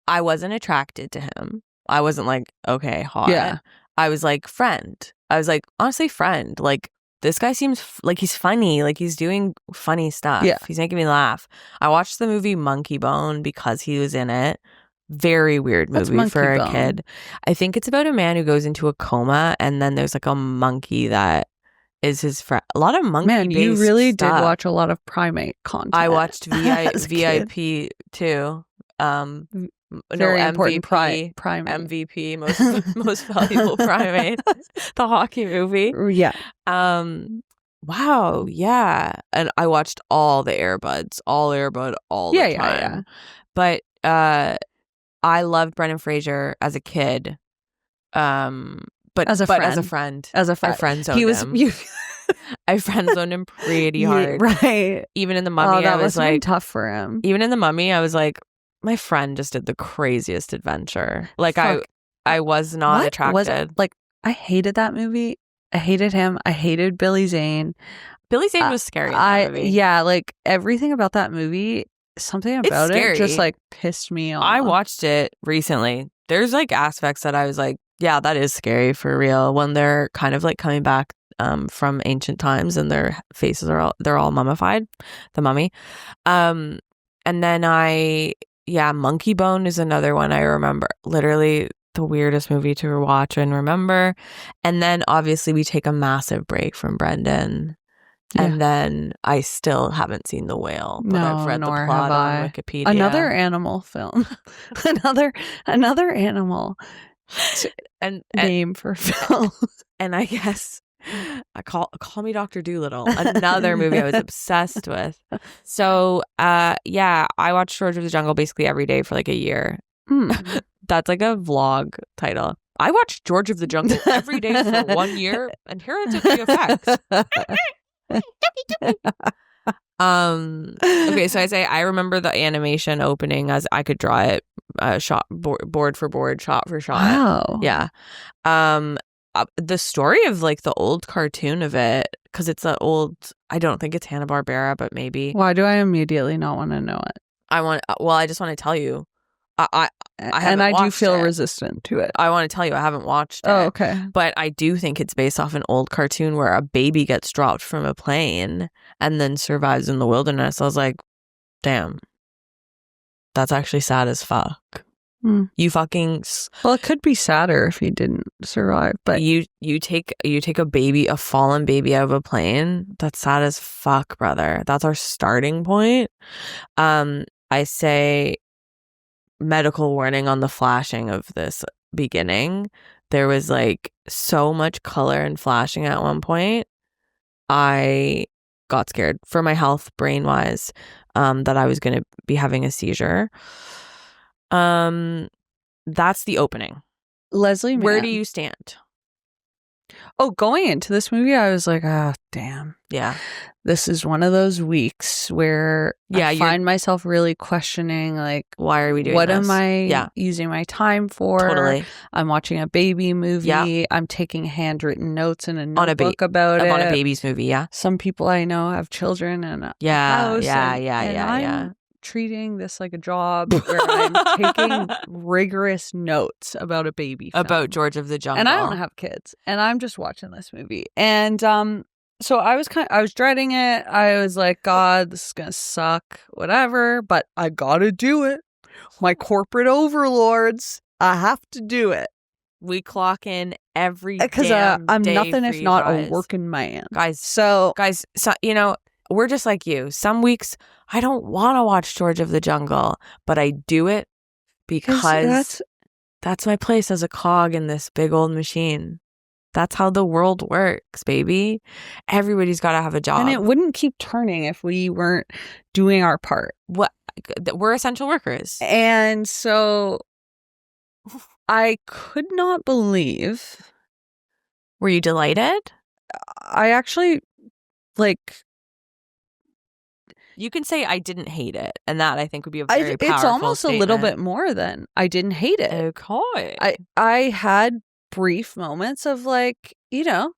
I wasn't attracted to him. I wasn't like, okay, hot. Yeah. I was like, friend. I was like, honestly, friend. Like, this guy seems like he's funny. Like, he's doing funny stuff. Yeah. He's making me laugh. I watched the movie Monkey Bone because he was in it. Very weird movie for a kid. I think it's about a man who goes into a coma, and then there's like a monkey that is his friend. A lot of monkey. Man, you really did watch a lot of primate content. I watched VIP too. Very no, important MVP, primate. MVP, most valuable primate. The hockey movie. Yeah. Wow, yeah. And I watched all the Air Buds, all the time. Yeah. But I loved Brendan Fraser as a kid. But as a friend. I friend zoned him. I friend zoned him pretty hard. Right. Even in The Mummy, I was like, tough for him. Even in The Mummy, I was like, my friend just did the craziest adventure. Like, I was not attracted. I hated that movie. I hated him. I hated Billy Zane. Billy Zane was scary in that movie. Yeah, like everything about that movie, something about it just like pissed me off. I watched it recently. There's like aspects that I was like, yeah, that is scary for real, when they're kind of like coming back from ancient times and their faces they're all mummified, The Mummy. And then Monkey Bone is another one I remember. Literally the weirdest movie to watch and remember. And then obviously we take a massive break from Brendan. Yeah. And then I still haven't seen The Whale, but I've read the plot on Wikipedia. Another animal film. another animal and name for film. And I guess Call Me Dr. Dolittle, another movie I was obsessed with. So I watched George of the Jungle basically every day for like a year. That's like a vlog title. I watched George of the Jungle every day for 1 year, and here are the effects. Okay, so I remember the animation opening as I could draw it, shot board for board, shot for shot. Wow. Yeah. The story of like the old cartoon of it, because it's an old, I don't think it's Hanna-Barbera, but maybe. Why do I immediately not want to know it? I just want to tell you. I do feel resistant to it. I want to tell you, I haven't watched it. Oh, okay. But I do think it's based off an old cartoon where a baby gets dropped from a plane and then survives in the wilderness. I was like, damn, that's actually sad as fuck. You fucking... Well, it could be sadder if he didn't survive, but... You take a baby, a fallen baby out of a plane. That's sad as fuck, brother. That's our starting point. I say... medical warning on the flashing of this beginning. There was like so much color and flashing at one point. I got scared for my health, brain wise, that I was going to be having a seizure. That's the opening. Leslie Mann. Where do you stand? Oh, going into this movie, I was like, oh, damn. Yeah. This is one of those weeks where I find myself really questioning, like, why are we doing what this? am I using my time for? Totally. I'm watching a baby movie. Yeah. I'm taking handwritten notes in a notebook about it. On a baby's movie, yeah. Some people I know have children and a house. I'm treating this like a job where I'm taking rigorous notes about a baby film. About George of the Jungle. And I don't have kids. And I'm just watching this movie. And so I was dreading it. I was like, God, this is gonna suck, whatever, but I gotta do it. My corporate overlords, I have to do it. We clock in every day. Because I'm nothing if not a working man. Guys, so you know, we're just like you. Some weeks I don't want to watch George of the Jungle, but I do it because that's my place as a cog in this big old machine. That's how the world works, baby. Everybody's got to have a job. And it wouldn't keep turning if we weren't doing our part. We're essential workers. And so I could not believe. Were you delighted? I actually, like... You can say I didn't hate it, and that I think would be a very powerful It's almost statement. A little bit more than I didn't hate it. Okay. I had brief moments of like, you know,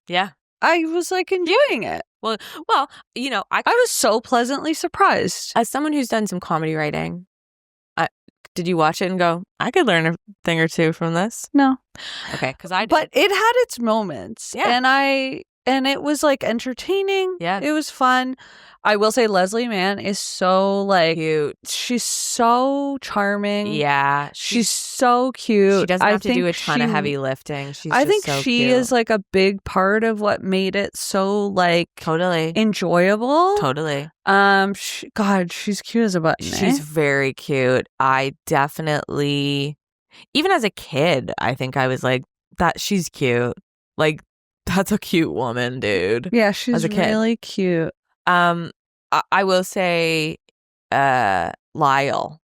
I was like enjoying it. Well, you know, I was so pleasantly surprised. As someone who's done some comedy writing, did you watch it and go, I could learn a thing or two from this? No. Okay, because I did. But it had its moments, and I and it was like entertaining. Yeah. It was fun. I will say Leslie Mann is so like cute. She's so charming. Yeah. She's so cute. She doesn't have to do a ton of heavy lifting. I think she is like a big part of what made it so like totally enjoyable. Totally. God, she's cute as a button. She's very cute. I definitely, even as a kid, I think I was like, that she's cute. Like, that's a cute woman, dude. Yeah, she's really cute. I will say, Lyle.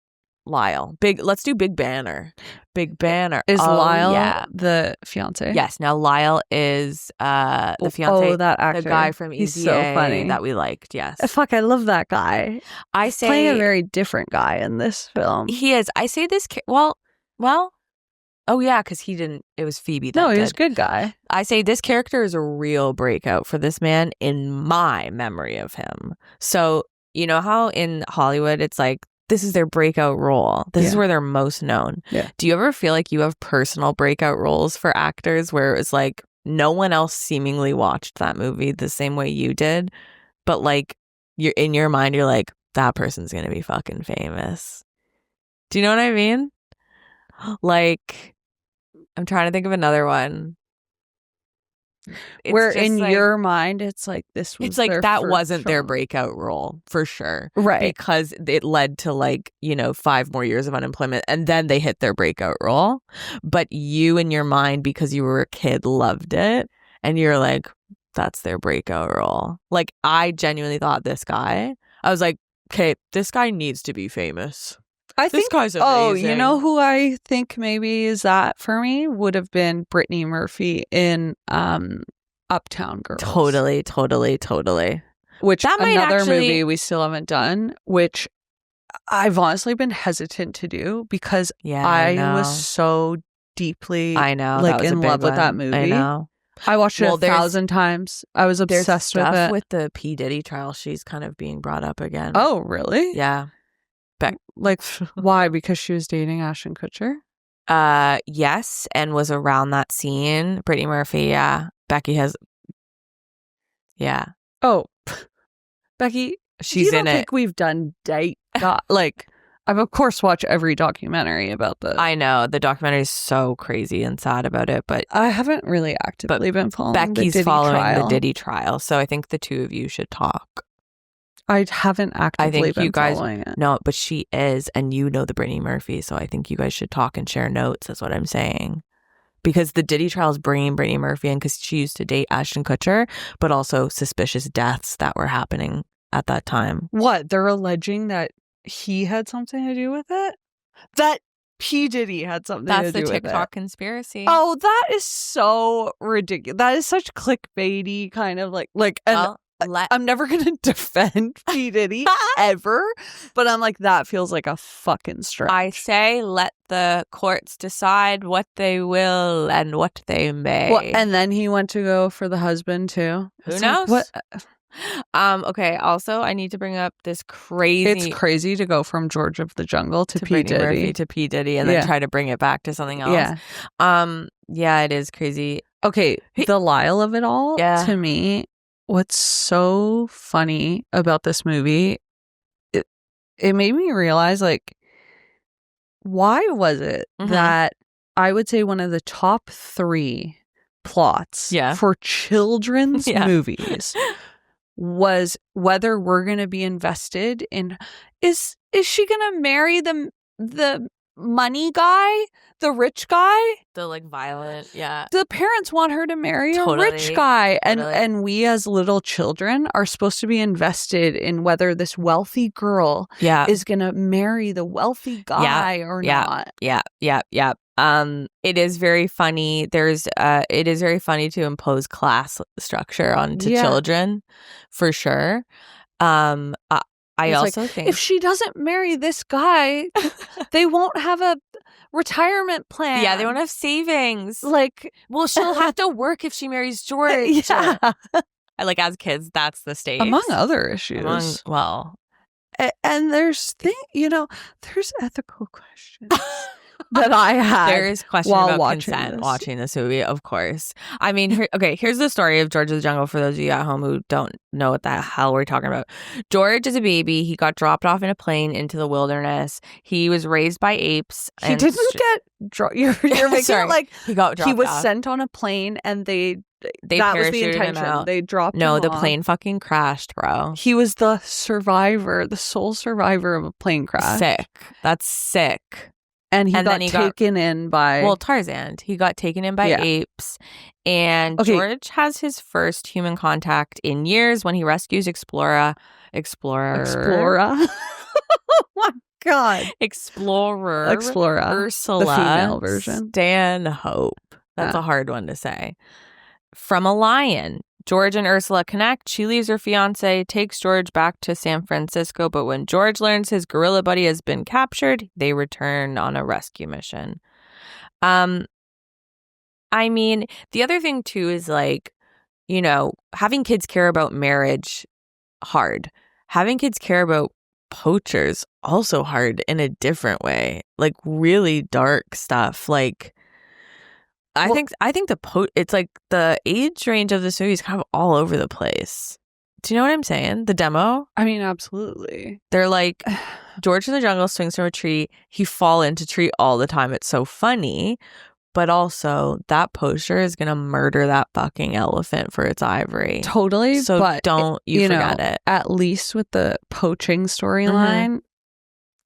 Big. Let's do Big Banner. Big Banner. Is Lyle the fiance? Yes. Now Lyle is the fiance. Oh, that actor. The guy from He's EZA so funny that we liked. Yes. Fuck, I love that guy. He's playing a very different guy in this film. He is. I say this. Well. Oh yeah, because he didn't. It was Phoebe. No, he was a good guy. I say this character is a real breakout for this man in my memory of him. So you know how in Hollywood it's like this is their breakout role. This is where they're most known. Yeah. Do you ever feel like you have personal breakout roles for actors where it was like no one else seemingly watched that movie the same way you did, but like you're in your mind, you're like that person's gonna be fucking famous. Do you know what I mean? Like. I'm trying to think of another one. Where in like, your mind, it's like this was. It's like that wasn't their breakout role for sure, right? Because it led to like 5 more years of unemployment, and then they hit their breakout role. But you in your mind, because you were a kid, loved it, and you're like, that's their breakout role. Like I genuinely thought this guy. I was like, okay, this guy needs to be famous. I think this guy's amazing. Oh, you know who I think maybe is that for me would have been Brittany Murphy in Uptown Girls. Totally. Which that another movie we still haven't done, which I've honestly been hesitant to do because I was so deeply in love with that movie. I know. I watched it 1,000 times. I was obsessed with it. With the P. Diddy trial, she's kind of being brought up again. Oh, really? Yeah. Like, why? Because she was dating Ashton Kutcher? Yes, and was around that scene. Brittany Murphy, yeah. Becky has... Yeah. Oh. Becky, she's in it. I think we've done like, I've of course watched every documentary about the... I know. The documentary is so crazy and sad about it, but... I haven't really actively been following Becky's the Diddy following trial. the Diddy trial, so I think the two of you should talk. I haven't actively been following it. No, but she is, and you know the Brittany Murphy, so I think you guys should talk and share notes, that's what I'm saying. Because the Diddy trial is bringing Brittany Murphy in because she used to date Ashton Kutcher, but also suspicious deaths that were happening at that time. What? They're alleging that he had something to do with it? That P. Diddy had something to do with it? That's the TikTok conspiracy. Oh, that is so ridiculous. That is such clickbaity kind of like and I'm never going to defend P. Diddy ever, but I'm like, that feels like a fucking stretch. I say let the courts decide what they will and what they may. Well, and then he went to go for the husband too. Who knows? What? Okay, also, I need to bring up this crazy... It's crazy to go from George of the Jungle to P. Diddy. Murphy to P. Diddy and then try to bring it back to something else. Yeah. Yeah, it is crazy. Okay, the Lyle of it all, to me... What's so funny about this movie, it made me realize, like, why was it that I would say one of the top 3 plots for children's movies was whether we're going to be invested in, is she going to marry the money guy, the rich guy, the like violent, the parents want her to marry a rich guy, and we as little children are supposed to be invested in whether this wealthy girl is gonna marry the wealthy guy or not. It is very funny. It is very funny to impose class structure onto children, for sure. I also think if she doesn't marry this guy, they won't have a retirement plan. Yeah, they won't have savings. Like, well, she'll have to work if she marries George. Like, as kids, that's the stakes. Among other issues. And there's there's ethical questions. that I had. There is question while about watching consent watching this movie, of course. I mean, here's the story of George of the Jungle for those of you at home who don't know what the hell we're talking about. George is a baby. He got dropped off in a plane into the wilderness. He was raised by apes. He didn't get you're making Sorry, it like he got dropped he was off. sent on a plane and they that was the parachuted him intention. out. They dropped him No, the off. plane fucking crashed, bro. He was the survivor, the sole survivor of a plane crash. Sick. That's sick. And he got taken in by... Well, Tarzan. He got taken in by apes. And George has his first human contact in years when he rescues Explorer. Oh my God. Explorer. Ursula. The female version. Stanhope. That's a hard one to say. From a lion. George and Ursula connect. She leaves her fiance, takes George back to San Francisco, but when George learns his gorilla buddy has been captured, they return on a rescue mission. I mean, the other thing too is like, you know, having kids care about marriage, hard. Having kids care about poachers, also hard in a different way. Like really dark stuff. Like I think it's like the age range of this movie is kind of all over the place. Do you know what I'm saying? The demo? I mean, absolutely. They're like, George in the jungle swings from a tree. He fall into tree all the time. It's so funny. But also, that poacher is going to murder that fucking elephant for its ivory. Totally. So but don't you forget it. At least with the poaching storyline,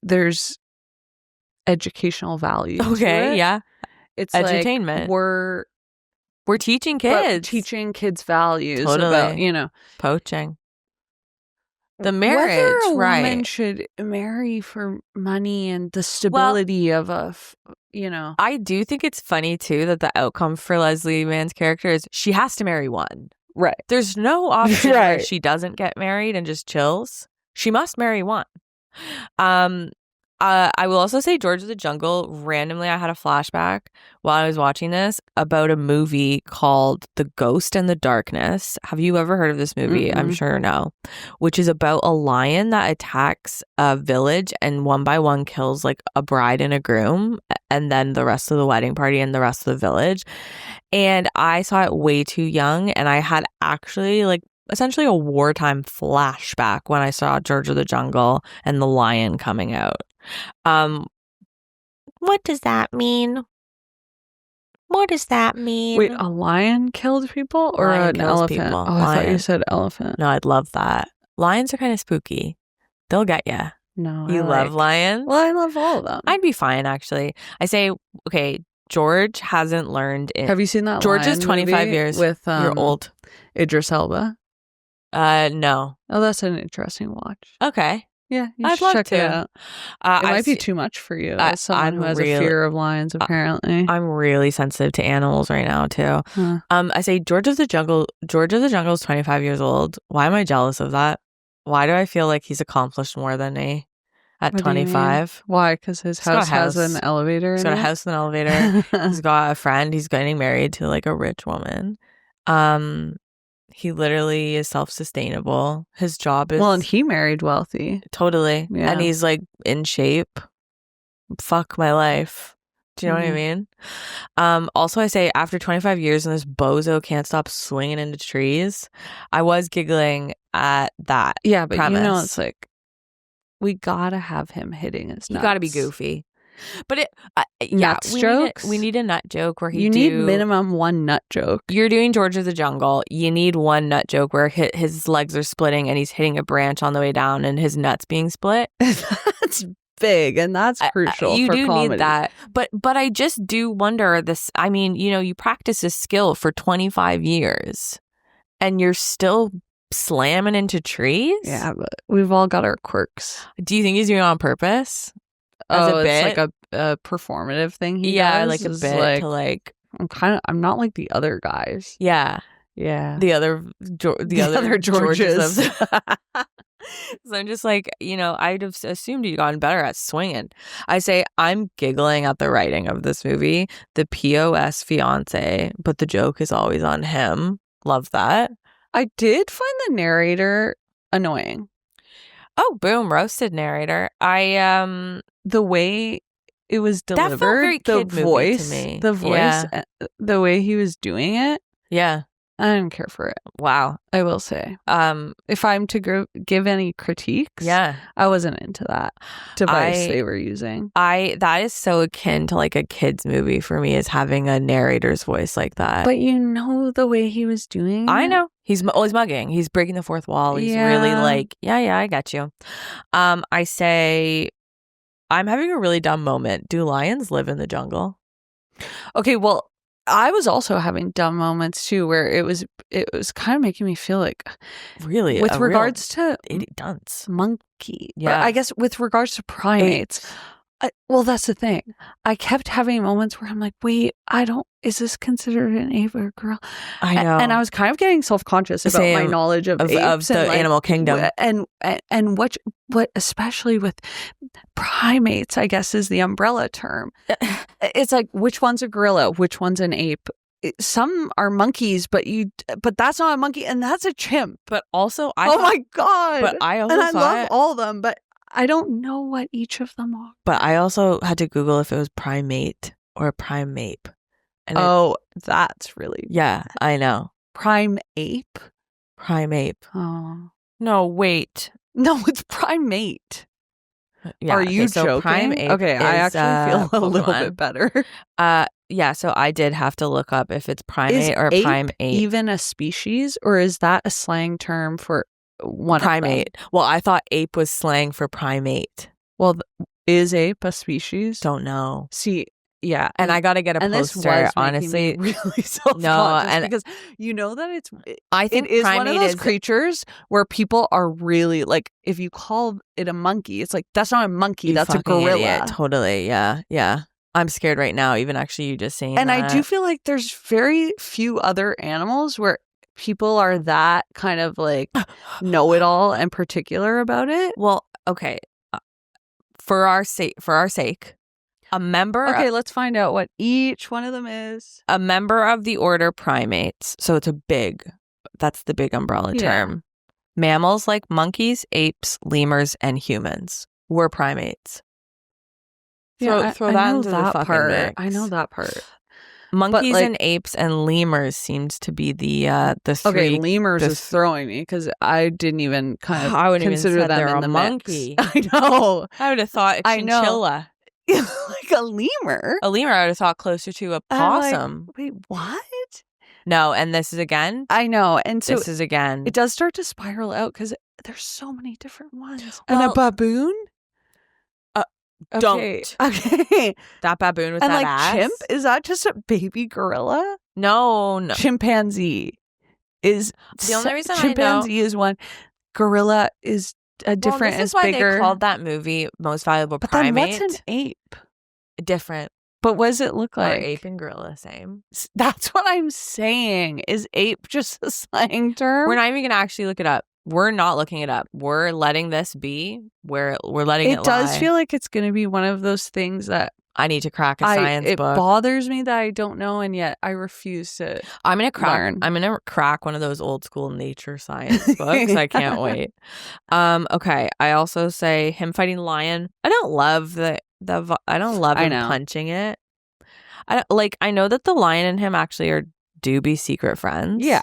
there's educational value. Okay, to it. Yeah. It's edutainment. Like we're teaching kids. Teaching kids values totally. about, poaching. The marriage, whether a right. woman should marry for money and the stability of I do think it's funny, too, that the outcome for Leslie Mann's character is she has to marry one. Right. There's no option where she doesn't get married and just chills. She must marry one. I will also say George of the Jungle, randomly I had a flashback while I was watching this about a movie called The Ghost and the Darkness. Have you ever heard of this movie? Mm-hmm. I'm sure no. Which is about a lion that attacks a village and one by one kills like a bride and a groom and then the rest of the wedding party and the rest of the village. And I saw it way too young and I had actually like essentially a wartime flashback when I saw George of the Jungle and the lion coming out. What does that mean? What does that mean? Wait, a lion killed people or an elephant? People. Oh, I thought you said elephant. No, I'd love that. Lions are kind of spooky. They'll get you. No, you love lions? Well, I love all of them. I'd be fine, actually. I say, okay, George hasn't learned it. Have you seen that? George is 25 years with you're old. Idris Elba. No. Oh, that's an interesting watch. Okay. Yeah, I'd love check to. it out. It might be too much for you as someone who has a fear of lions, apparently. I'm really sensitive to animals right now, too. Huh. I say George of the Jungle is 25 years old. Why am I jealous of that? Why do I feel like he's accomplished more than me at 25? Why? Because his house has an elevator. He's got a house and an elevator. He's got a friend. He's getting married to like a rich woman. He literally is self-sustainable. His job is... Well, and he married wealthy. Totally. Yeah. And he's like in shape. Fuck my life. Do you know what I mean? Also, I say after 25 years and this bozo can't stop swinging into trees, I was giggling at that. Yeah, but premise. It's like, we gotta have him hitting his nuts. You gotta be goofy. But we need a nut joke where you need minimum one nut joke. You're doing George of the Jungle. You need one nut joke where his legs are splitting and he's hitting a branch on the way down and his nuts being split. That's big and that's crucial. You for do comedy. need that. But I just do wonder this. I mean, you practice this skill for 25 years and you're still slamming into trees. Yeah, but we've all got our quirks. Do you think he's doing it on purpose? It's like a performative thing he does. Yeah, like a bit to like... I'm not like the other guys. Yeah. Yeah. The other Georges. So I'm just like, I'd have assumed you'd gotten better at swinging. I say I'm giggling at the writing of this movie, the POS fiance, but the joke is always on him. Love that. I did find the narrator annoying. Oh, boom, roasted narrator. The way it was That felt delivered, very the kid movie voice, to me. the voice, the way he was doing it. Yeah. I didn't care for it. Wow. I will say. If I'm to give any critiques, I wasn't into that device they were using. That is so akin to like a kid's movie for me, is having a narrator's voice like that. But you know the way he was doing I know. He's always mugging. He's breaking the fourth wall. He's really like, yeah, I got you. I say, I'm having a really dumb moment. Do lions live in the jungle? Okay, well, I was also having dumb moments too, where it was kind of making me feel like, really, with regards to dunce monkey. Yeah, I guess with regards to primates. Well, that's the thing. I kept having moments where I'm like, wait, is this considered an ape or a gorilla? I know. And I was kind of getting self-conscious about my knowledge of apes of the animal kingdom. And what especially with primates, I guess, is the umbrella term. It's like, which one's a gorilla? Which one's an ape? Some are monkeys, but that's not a monkey, and that's a chimp. But also, my God. But I also I love all of them, but I don't know what each of them are. But I also had to Google if it was primate or primape. And that's really bad. I know. Primape? Primape. Oh. No, wait. No, it's primate. Yeah, are you joking? Okay, I actually feel a little bit better. Yeah, so I did have to look up if it's primate or primate. Even a species, or is that a slang term for one primate? Well, I thought ape was slang for primate. Well, is ape a species? Don't know. See, yeah, and I got to get a poster. Honestly, really self-conscious because you know that I think it is one of those creatures where people are really like, if you call it a monkey, it's like, that's not a monkey, that's a gorilla. Idiot. Totally, yeah. I'm scared right now. Even actually, you just saying. And that. I do feel like there's very few other animals where people are that kind of like know-it-all and particular about it. Well, okay, for our sake. A member. Okay, let's find out what each one of them is. A member of the order primates. So it's that's the big umbrella term. Mammals like monkeys, apes, lemurs, and humans were primates. Throw that into the fucking part. mix. I know that part. Monkeys and apes and lemurs seems to be the three. Okay, lemurs is throwing me because I didn't even kind of consider them in the monkey. Mix. I know. I would have thought a chinchilla. Like a lemur. A lemur, I would have thought closer to a possum. Like, wait, what? No, and this is again. I know, and so this is again. It does start to spiral out because there's so many different ones. And a baboon. Okay. Okay. That baboon with and that like ass. Chimp, is that just a baby gorilla? No. Chimpanzee is the only reason chimpanzee is one. Gorilla is a different. This is why they called that movie Most Valuable Primate. Then what's an ape? Different. But what does it look like? Are ape and gorilla same? That's what I'm saying. Is ape just a slang term? We're not even gonna actually look it up. We're not looking it up. We're letting this be. We're letting it lie. It does feel like it's going to be one of those things that I need to crack a science book. It bothers me that I don't know, and yet I refuse to. I'm gonna crack one of those old school nature science books. I can't wait. Okay. I also say him fighting lion. I don't love him punching it. I know that the lion and him actually do be secret friends. Yeah.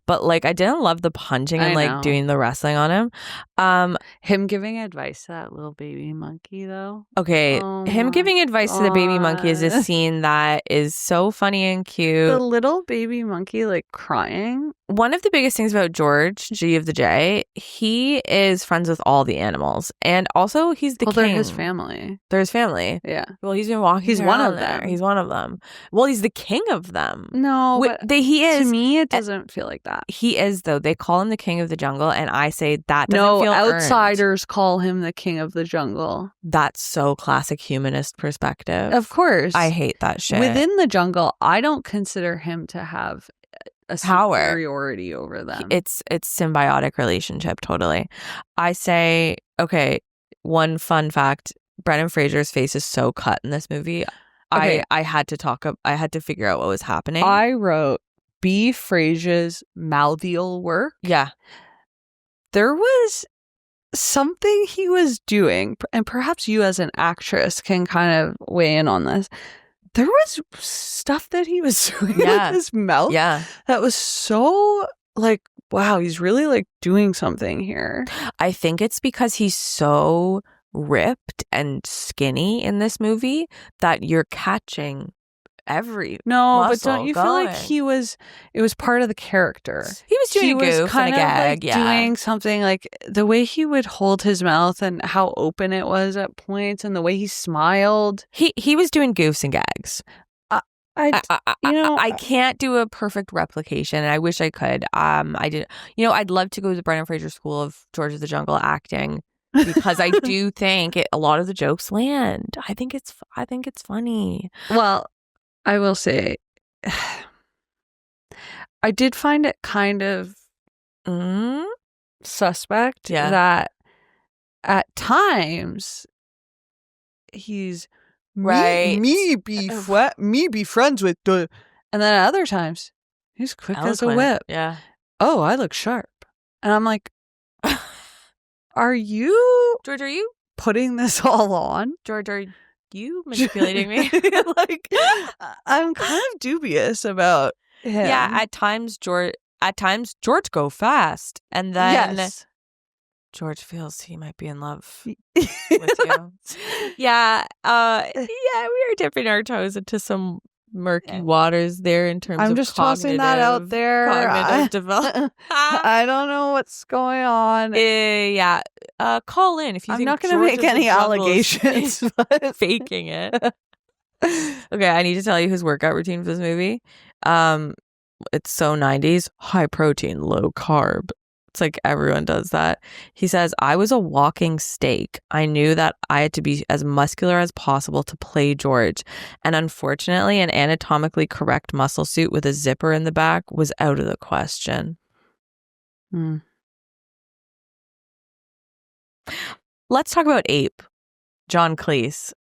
But I didn't love the punching and doing the wrestling on him. Him giving advice to that little baby monkey though. Okay. Him giving advice to the baby monkey is a scene that is so funny and cute. The little baby monkey crying. One of the biggest things about George, G of the J, he is friends with all the animals. And also he's the king. They're his family. They're his family. Yeah. Well, he's been walking He's one of them. He's one of them. Well, he's the king of them. No, he is. To me, it doesn't feel like that. He is, though. They call him the king of the jungle, and I say that doesn't feel outsiders earned. Call him the king of the jungle. That's so classic humanist perspective. Of course. I hate that shit. Within the jungle, I don't consider him to have a superiority over them. It's symbiotic relationship, totally. I say, okay, one fun fact, Brendan Fraser's face is so cut in this movie. Okay. I had to figure out what was happening. I wrote B. Fraser's mouthfeel work. Yeah. There was something he was doing, and perhaps you as an actress can kind of weigh in on this. There was stuff that he was doing with his mouth that was so like, wow, he's really like doing something here. I think it's because he's so ripped and skinny in this movie that you're catching every but don't you feel like it was part of the character? He was doing a goof and a gag, doing something like the way he would hold his mouth and how open it was at points and the way he smiled. He was doing goofs and gags. I can't do a perfect replication, and I wish I could. I'd love to go to the Brendan Fraser School of George of the Jungle acting because I do think a lot of the jokes land. I think it's funny. Well, I will say, I did find it kind of suspect that at times he's me be friends with the, and then at other times he's quick as a whip. Yeah. Oh, I look sharp, and I'm like, are you putting this all on, George? Are you manipulating me? Like, I'm kind of dubious about him. Yeah, at times George go fast, and then George feels he might be in love with you. Yeah, we are dipping our toes into some murky waters there in terms of I'm just tossing that out there. Cognitive development. I don't know what's going on. Call in if you I'm think not going to make any allegations, but faking it. Okay, I need to tell you his workout routine for this movie. It's so 90s. High protein, low carb. It's like everyone does that. He says, I was a walking steak. I knew that I had to be as muscular as possible to play George. And unfortunately, an anatomically correct muscle suit with a zipper in the back was out of the question. Let's talk about Ape. John Cleese.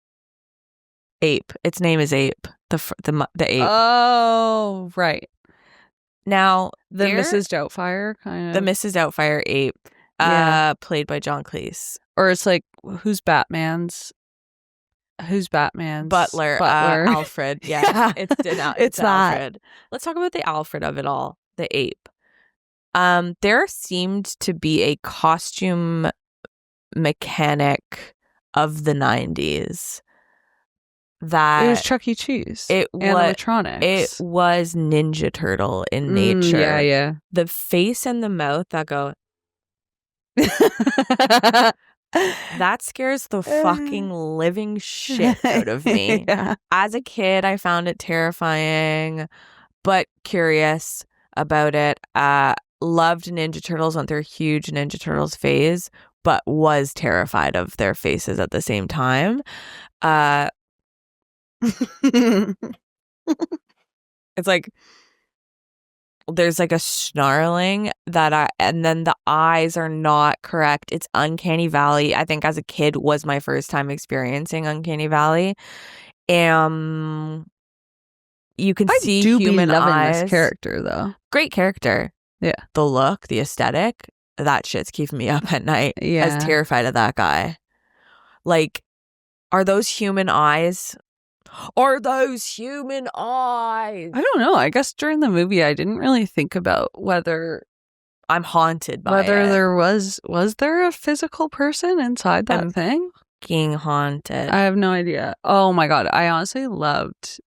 Ape. Its name is Ape. The ape. Oh, right. Now, the Mrs. Doubtfire kind of. The Mrs. Doubtfire ape, played by John Cleese. Or it's like, who's Batman's? Butler. Alfred. Yeah. It's Alfred. Let's talk about the Alfred of it all, the ape. There seemed to be a costume mechanic of the 90s. That it was Chuck E. Cheese. It was Ninja Turtle in nature. Yeah. The face and the mouth that go. That scares the fucking living shit out of me. Yeah. As a kid, I found it terrifying, but curious about it. Loved Ninja Turtles, went through a huge Ninja Turtles phase, but was terrified of their faces at the same time. It's like there's like a snarling and then the eyes are not correct. It's Uncanny Valley. I think as a kid was my first time experiencing Uncanny Valley. You can see human eyes. This character though. Great character. Yeah. The look, the aesthetic, that shit's keeping me up at night. Yeah. I was terrified of that guy. Like, are those human eyes? I don't know. I guess during the movie, I didn't really think about whether I'm haunted by whether it. there was there a physical person inside that thing? Fucking haunted. I have no idea. Oh my God. I honestly loved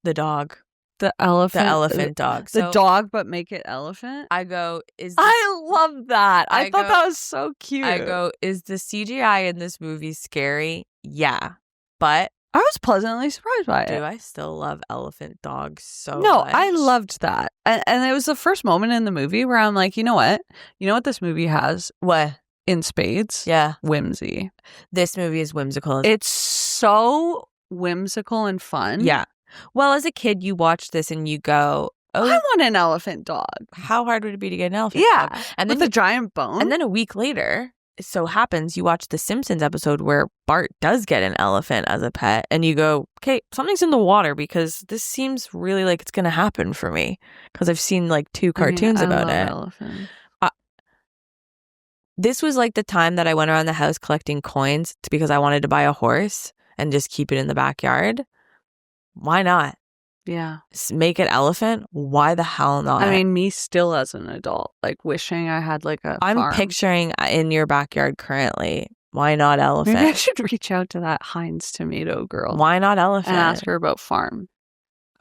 the dog. The elephant. The elephant dog. The dog, but make it elephant. I go, I love that. I thought that was so cute. I go, is the CGI in this movie scary? Yeah. But I was pleasantly surprised by it. Do I still love elephant dogs so much? No, I loved that. And it was the first moment in the movie where I'm like, you know what? You know what this movie has? What? In spades? Yeah. Whimsy. This movie is whimsical. It's so whimsical and fun. Yeah. Well, as a kid, you watch this and you go, oh, I want an elephant dog. How hard would it be to get an elephant dog? And then with a giant bone. And then a week later, it so happens you watch the Simpsons episode where Bart does get an elephant as a pet and you go, okay, something's in the water because this seems really like it's going to happen for me because I've seen like 2 cartoons about it. Elephants. This was like the time that I went around the house collecting coins because I wanted to buy a horse and just keep it in the backyard. Why not? Yeah. Make it elephant? Why the hell not? I mean, me still as an adult, like wishing I had like a I'm farm. picturing in your backyard currently. Why not elephant? Maybe I should reach out to that Heinz tomato girl. Why not elephant? And ask her about farm.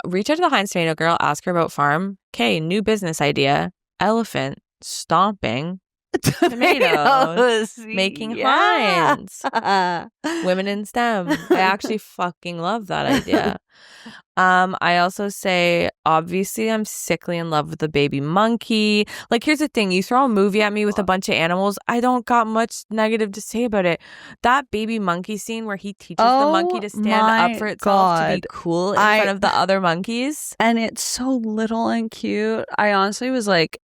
Reach out to the Heinz tomato girl, ask her about farm. Okay, new business idea. Elephant stomping tomatoes, making Heinz. Women in STEM. I actually fucking love that idea. I also say, obviously, I'm sickly in love with the baby monkey. Like, here's the thing. You throw a movie at me with a bunch of animals, I don't got much negative to say about it. That baby monkey scene where he teaches the monkey to stand up for itself to be cool in front of the other monkeys. And it's so little and cute. I honestly was like,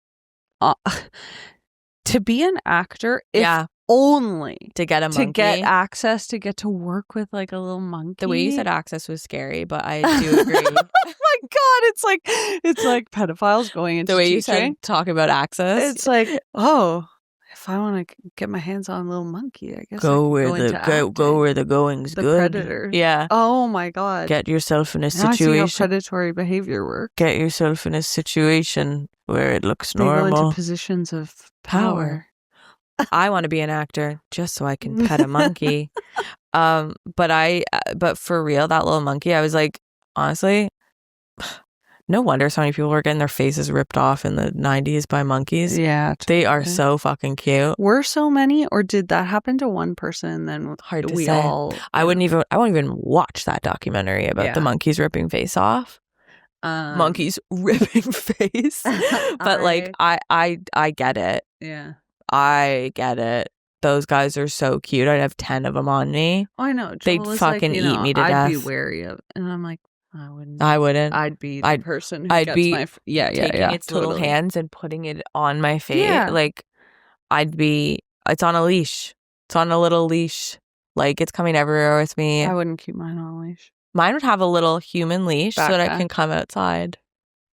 to be an actor, if only to get a monkey, to get access, to get to work with like a little monkey. The way you said access was scary, but I do agree. Oh my god, it's like pedophiles going into the way teaching. You said talk about access. It's like, oh, if I want to get my hands on a little monkey, I guess go where the going's the good. Predators. Yeah. Oh my god. Get yourself in a situation. I see how predatory behavior works. Get yourself in a situation where it looks normal. They go into positions of power. I want to be an actor just so I can pet a monkey. But for real, that little monkey, I was like, honestly, no wonder so many people were getting their faces ripped off in the 90s by monkeys. Yeah. Totally. They are so fucking cute. Were so many, or did that happen to one person and then hard to say. I won't even watch that documentary about the monkeys ripping face off. Monkeys ripping face. But I get it. Yeah. I get it. Those guys are so cute. I'd have 10 of them on me. I know. They'd fucking eat me to death. I'd be wary of, and I'm like, I wouldn't. I'd be the person who gets my taking its little hands and putting it on my face. Yeah. Like, it's on a leash. It's on a little leash. Like, it's coming everywhere with me. I wouldn't keep mine on a leash. Mine would have a little human leash so that I can come outside.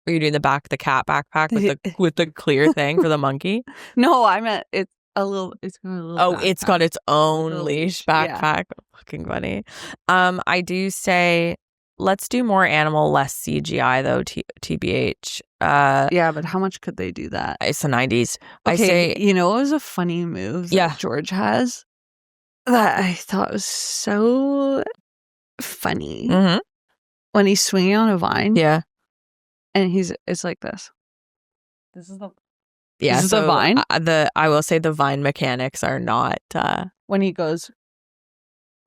Are you doing the cat backpack with the clear thing for the monkey? No, I meant it's got a little backpack. It's got its own leash backpack. Yeah. Fucking funny. I do say let's do more animal, less CGI though, TBH. Yeah, but how much could they do that? It's the 90s. Okay, I say, you know, it was a funny move that George has that I thought was so funny. Mm-hmm. When he's swinging on a vine. Yeah. And it's like this. This is the vine. I will say the vine mechanics are not when he goes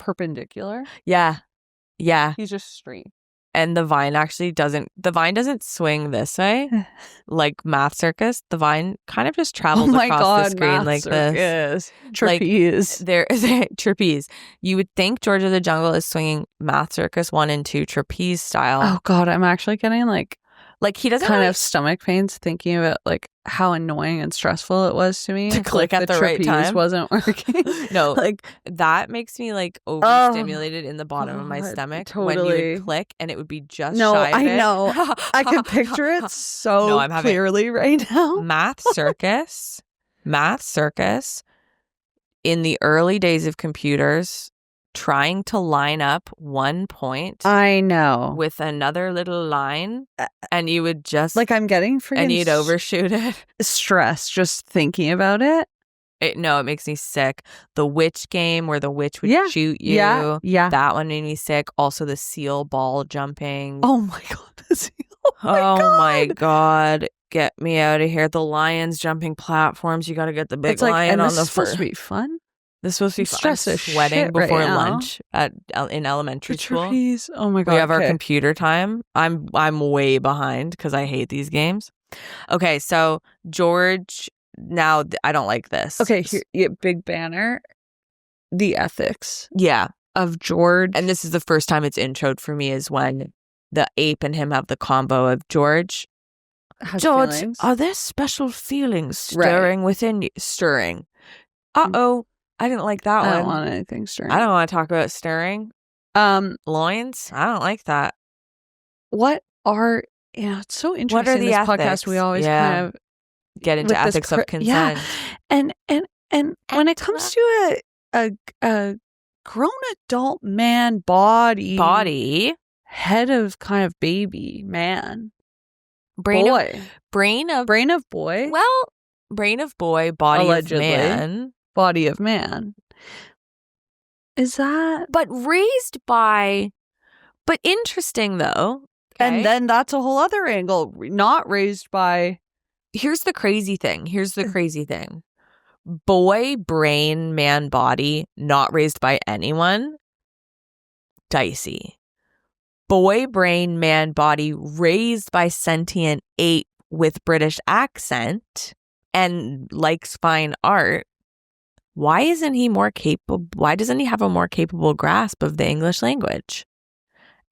perpendicular. Yeah. He's just straight. And the vine doesn't swing this way like Math Circus. The vine kind of just travels across the screen like this. Trapeze. Trapeze. You would think George of the Jungle is swinging Math Circus 1 and 2 trapeze style. Oh god, I'm actually getting like he doesn't kind of stomach pains thinking about like how annoying and stressful it was to me to click at the right time. Wasn't working. No, like that makes me like overstimulated in the bottom of my stomach when you would click and it would be just shy of it. Know. I can picture it so clearly right now. Math Circus in the early days of computers, trying to line up one point. I know. With another little line, and you would just I'm getting freaking and you'd overshoot it. Stress just thinking about it. It makes me sick. The witch game where the witch would shoot you. Yeah. That one made me sick. Also the seal ball jumping. Oh my god, the seal. My god. Get me out of here. The lions jumping platforms. You got to get the big lion on the first. Supposed to be fun. This was supposed to be fun. I'm sweating before lunch in elementary school. Trapeze. Oh my god. We have our computer time. I'm way behind because I hate these games. Okay, so George. Now I don't like this. Okay, here, big banner. The ethics. Yeah, of George, and this is the first time it's introed for me is when the ape and him have the combo of George. George, feelings. Are there special feelings stirring within you? Stirring. Uh-oh. I didn't like that one. I don't want anything stirring. I don't want to talk about stirring. Loins? I don't like that. It's so interesting. What are the ethics? Podcast we always kind of get into ethics of consent. Yeah. And And when it comes to a grown adult man body, head of kind of baby man, brain of boy. Well, brain of boy, body allegedly, of man, body of man. Is that? But raised by. But interesting though. Okay. And then that's a whole other angle. Not raised by. Here's the crazy thing. Boy, brain, man, body, not raised by anyone. Dicey. Boy, brain, man, body, raised by sentient ape with British accent and likes fine art. Why isn't he more capable? Why doesn't he have a more capable grasp of the English language?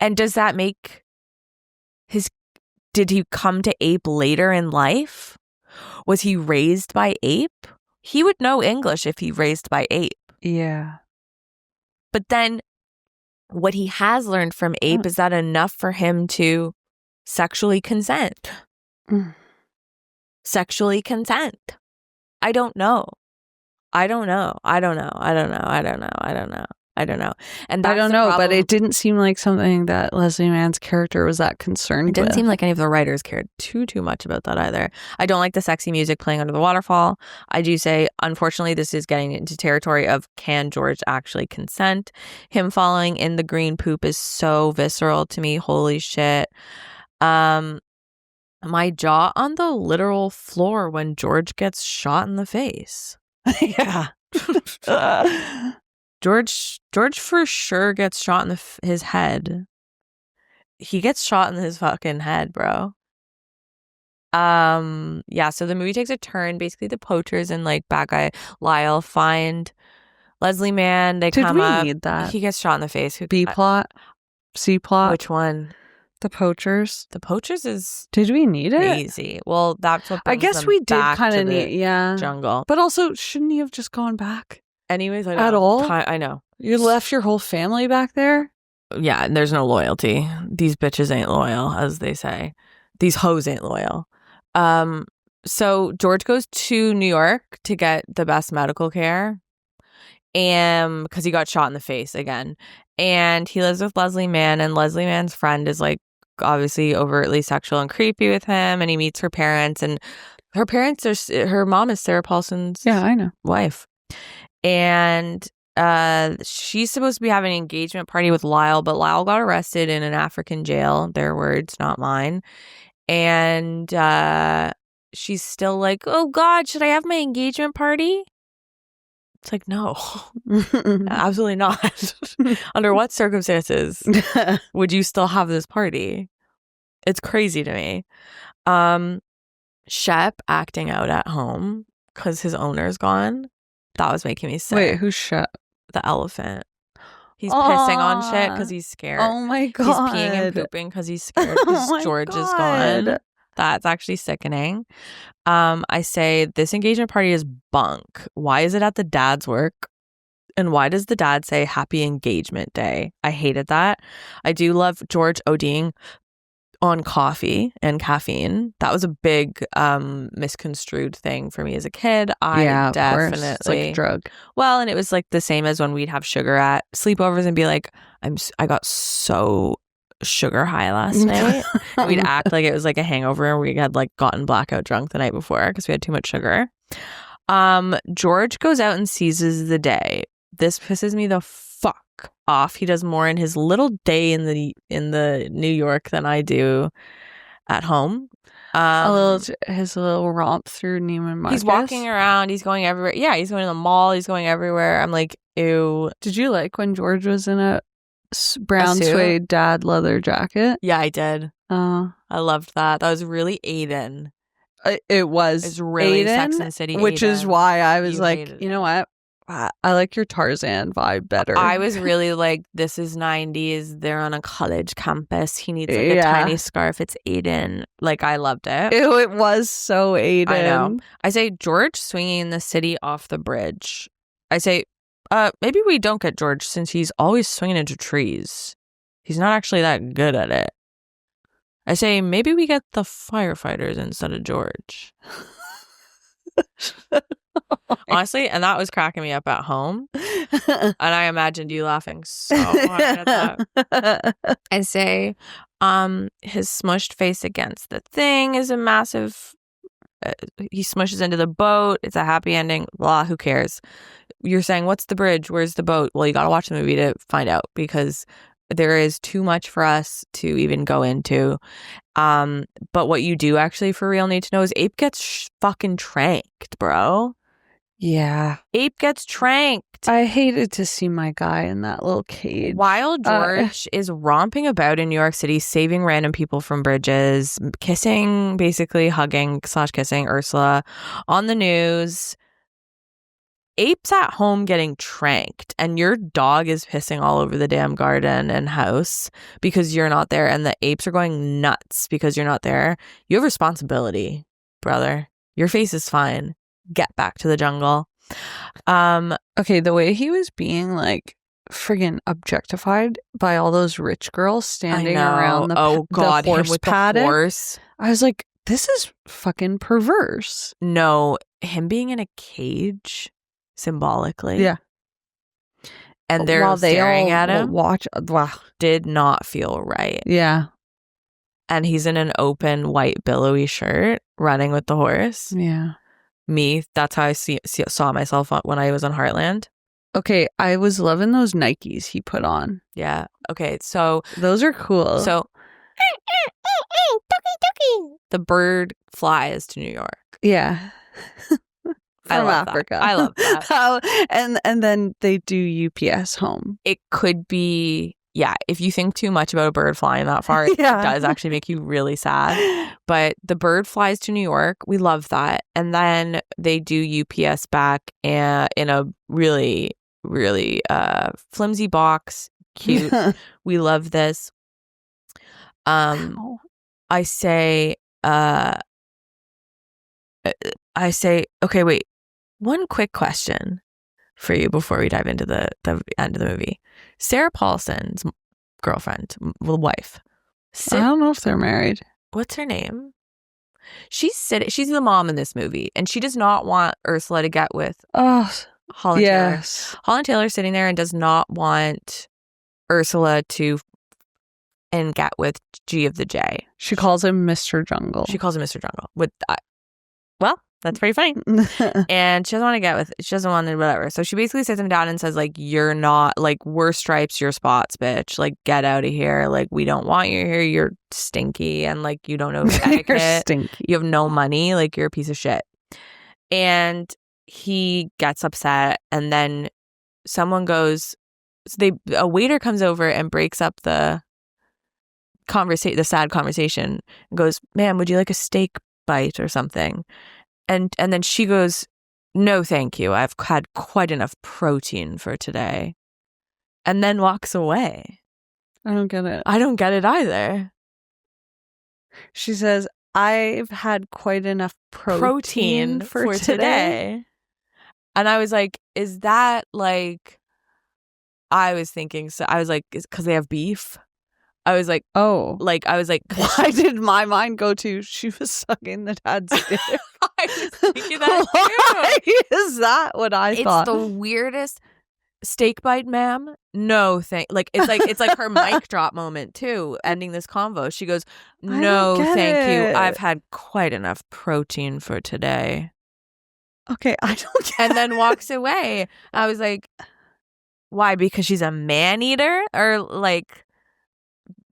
And does that make did he come to ape later in life? Was he raised by ape? He would know English if he raised by ape. Yeah. But then what he has learned from ape, is that enough for him to sexually consent? Sexually consent. I don't know. And I don't know, but it didn't seem like something that Leslie Mann's character was that concerned with. It didn't seem like any of the writers cared too much about that either. I don't like the sexy music playing under the waterfall. I do say, unfortunately, this is getting into territory of can George actually consent? Him falling in the green poop is so visceral to me. Holy shit. My jaw on the literal floor when George gets shot in the face. Yeah. George for sure gets shot in his head. He gets shot in his fucking head, bro. Yeah, so the movie takes a turn. Basically, the poachers and like bad guy Lyle find Leslie Mann. They come up. Need that? He gets shot in the face. B plot? C plot? Which one? The poachers. The poachers is. Did we need it? Easy. Well, that's what. I guess we did kind of need. Yeah. Jungle. But also, shouldn't he have just gone back? Anyways, I know. At all? I know. You left your whole family back there? Yeah, and there's no loyalty. These bitches ain't loyal, as they say. These hoes ain't loyal. So George goes to New York to get the best medical care, and because he got shot in the face again. And he lives with Leslie Mann, and Leslie Mann's friend is like obviously overtly sexual and creepy with him, and he meets her parents, and her mom is Sarah Paulson's wife. And she's supposed to be having an engagement party with Lyle, but Lyle got arrested in an African jail. Their words, not mine. And she's still like, oh God, should I have my engagement party? It's like, no, absolutely not. Under what circumstances would you still have this party? It's crazy to me. Shep acting out at home because his owner's gone. That was making me sick. Wait, who's Shep? The elephant. He's pissing on shit because he's scared. Oh my God. He's peeing and pooping because he's scared because George is gone. That's actually sickening. I say this engagement party is bunk. Why is it at the dad's work? And why does the dad say happy engagement day? I hated that. I do love George ODing on coffee and caffeine. That was a big misconstrued thing for me as a kid. I definitely, it's like a drug. Well, and it was like the same as when we'd have sugar at sleepovers and be like, I got so sugar high last night. We'd act like it was like a hangover and we had like gotten blackout drunk the night before because we had too much sugar. George goes out and seizes the day. This pisses me the fuck off. He does more in his little day in the New York than I do at home. His little romp through Neiman Marcus. He's walking around. He's going everywhere. Yeah, he's going to the mall. He's going everywhere. I'm like, ew. Did you like when George was in a brown suede dad leather jacket? Yeah, I did. I loved that. That was really Aiden. It was. It's really Aiden, Sex and the City. Which Aiden. is why I was like, you know what? I like your Tarzan vibe better. I was really like, this is 90s. They're on a college campus. He needs like a tiny scarf. It's Aiden. Like, I loved it. It was so Aiden. I know. I say George swinging the city off the bridge. I say, maybe we don't get George since he's always swinging into trees. He's not actually that good at it. I say, maybe we get the firefighters instead of George. Honestly, and that was cracking me up at home. And I imagined you laughing so hard at that. I say, his smushed face against the thing is a massive... he smushes into the boat. It's a happy ending. Blah, who cares? You're saying, what's the bridge? Where's the boat? Well, you got to watch the movie to find out, because there is too much for us to even go into. But what you do actually for real need to know is Ape gets fucking tranked, bro. Yeah. Ape gets tranked. I hated to see my guy in that little cage. While George is romping about in New York City, saving random people from bridges, kissing, basically hugging / kissing Ursula on the news, Ape's at home getting tranked, and your dog is pissing all over the damn garden and house because you're not there, and the apes are going nuts because you're not there. You have responsibility, brother. Your face is fine. Get back to the jungle. Okay, the way he was being like friggin' objectified by all those rich girls standing around the horse paddock. I was like, this is fucking perverse. No, him being in a cage symbolically. Yeah. And they're staring at him. Did not feel right. Yeah. And he's in an open white billowy shirt running with the horse. Yeah. That's how I saw myself when I was on Heartland. Okay, I was loving those Nikes he put on. Yeah. Okay, so those are cool. So the bird flies to New York. Yeah. From Africa. I love that. And then they do UPS home. It could be, yeah, if you think too much about a bird flying that far, it does actually make you really sad. But the bird flies to New York. We love that. And then they do UPS back in a really, really flimsy box. Cute. We love this. I say, okay, wait. One quick question for you before we dive into the end of the movie. Sarah Paulson's girlfriend, wife. I don't know if they're married. What's her name? She's the mom in this movie, and she does not want Ursula to get with Holland Taylor. Holland Taylor's sitting there and does not want Ursula to get with G of the J. She calls him Mr. Jungle. Well, that's pretty funny. And she doesn't want to whatever. So she basically sits him down and says, like, you're not, like, we're stripes, you're spots, bitch. Like, get out of here. Like, we don't want you here. You're stinky, and, like, you don't know etiquette. You're stinky. You have no money. Like, you're a piece of shit. And he gets upset, and then a waiter comes over and breaks up the sad conversation and goes, ma'am, would you like a steak bite or something? And then she goes, no, thank you. I've had quite enough protein for today. And then walks away. I don't get it. I don't get it either. She says, I've had quite enough protein for today. And I was like, is that like, I was thinking, so I was like, is because they have beef? I was like, why did my mind go to she was sucking the dad's dick? I was thinking that too. Why is that what I thought? It's the weirdest. Steak bite, ma'am? No, it's like her mic drop moment too, ending this convo. She goes, no, thank you. I've had quite enough protein for today. Okay, I don't get and then walks away. I was like, why? Because she's a man eater? Or like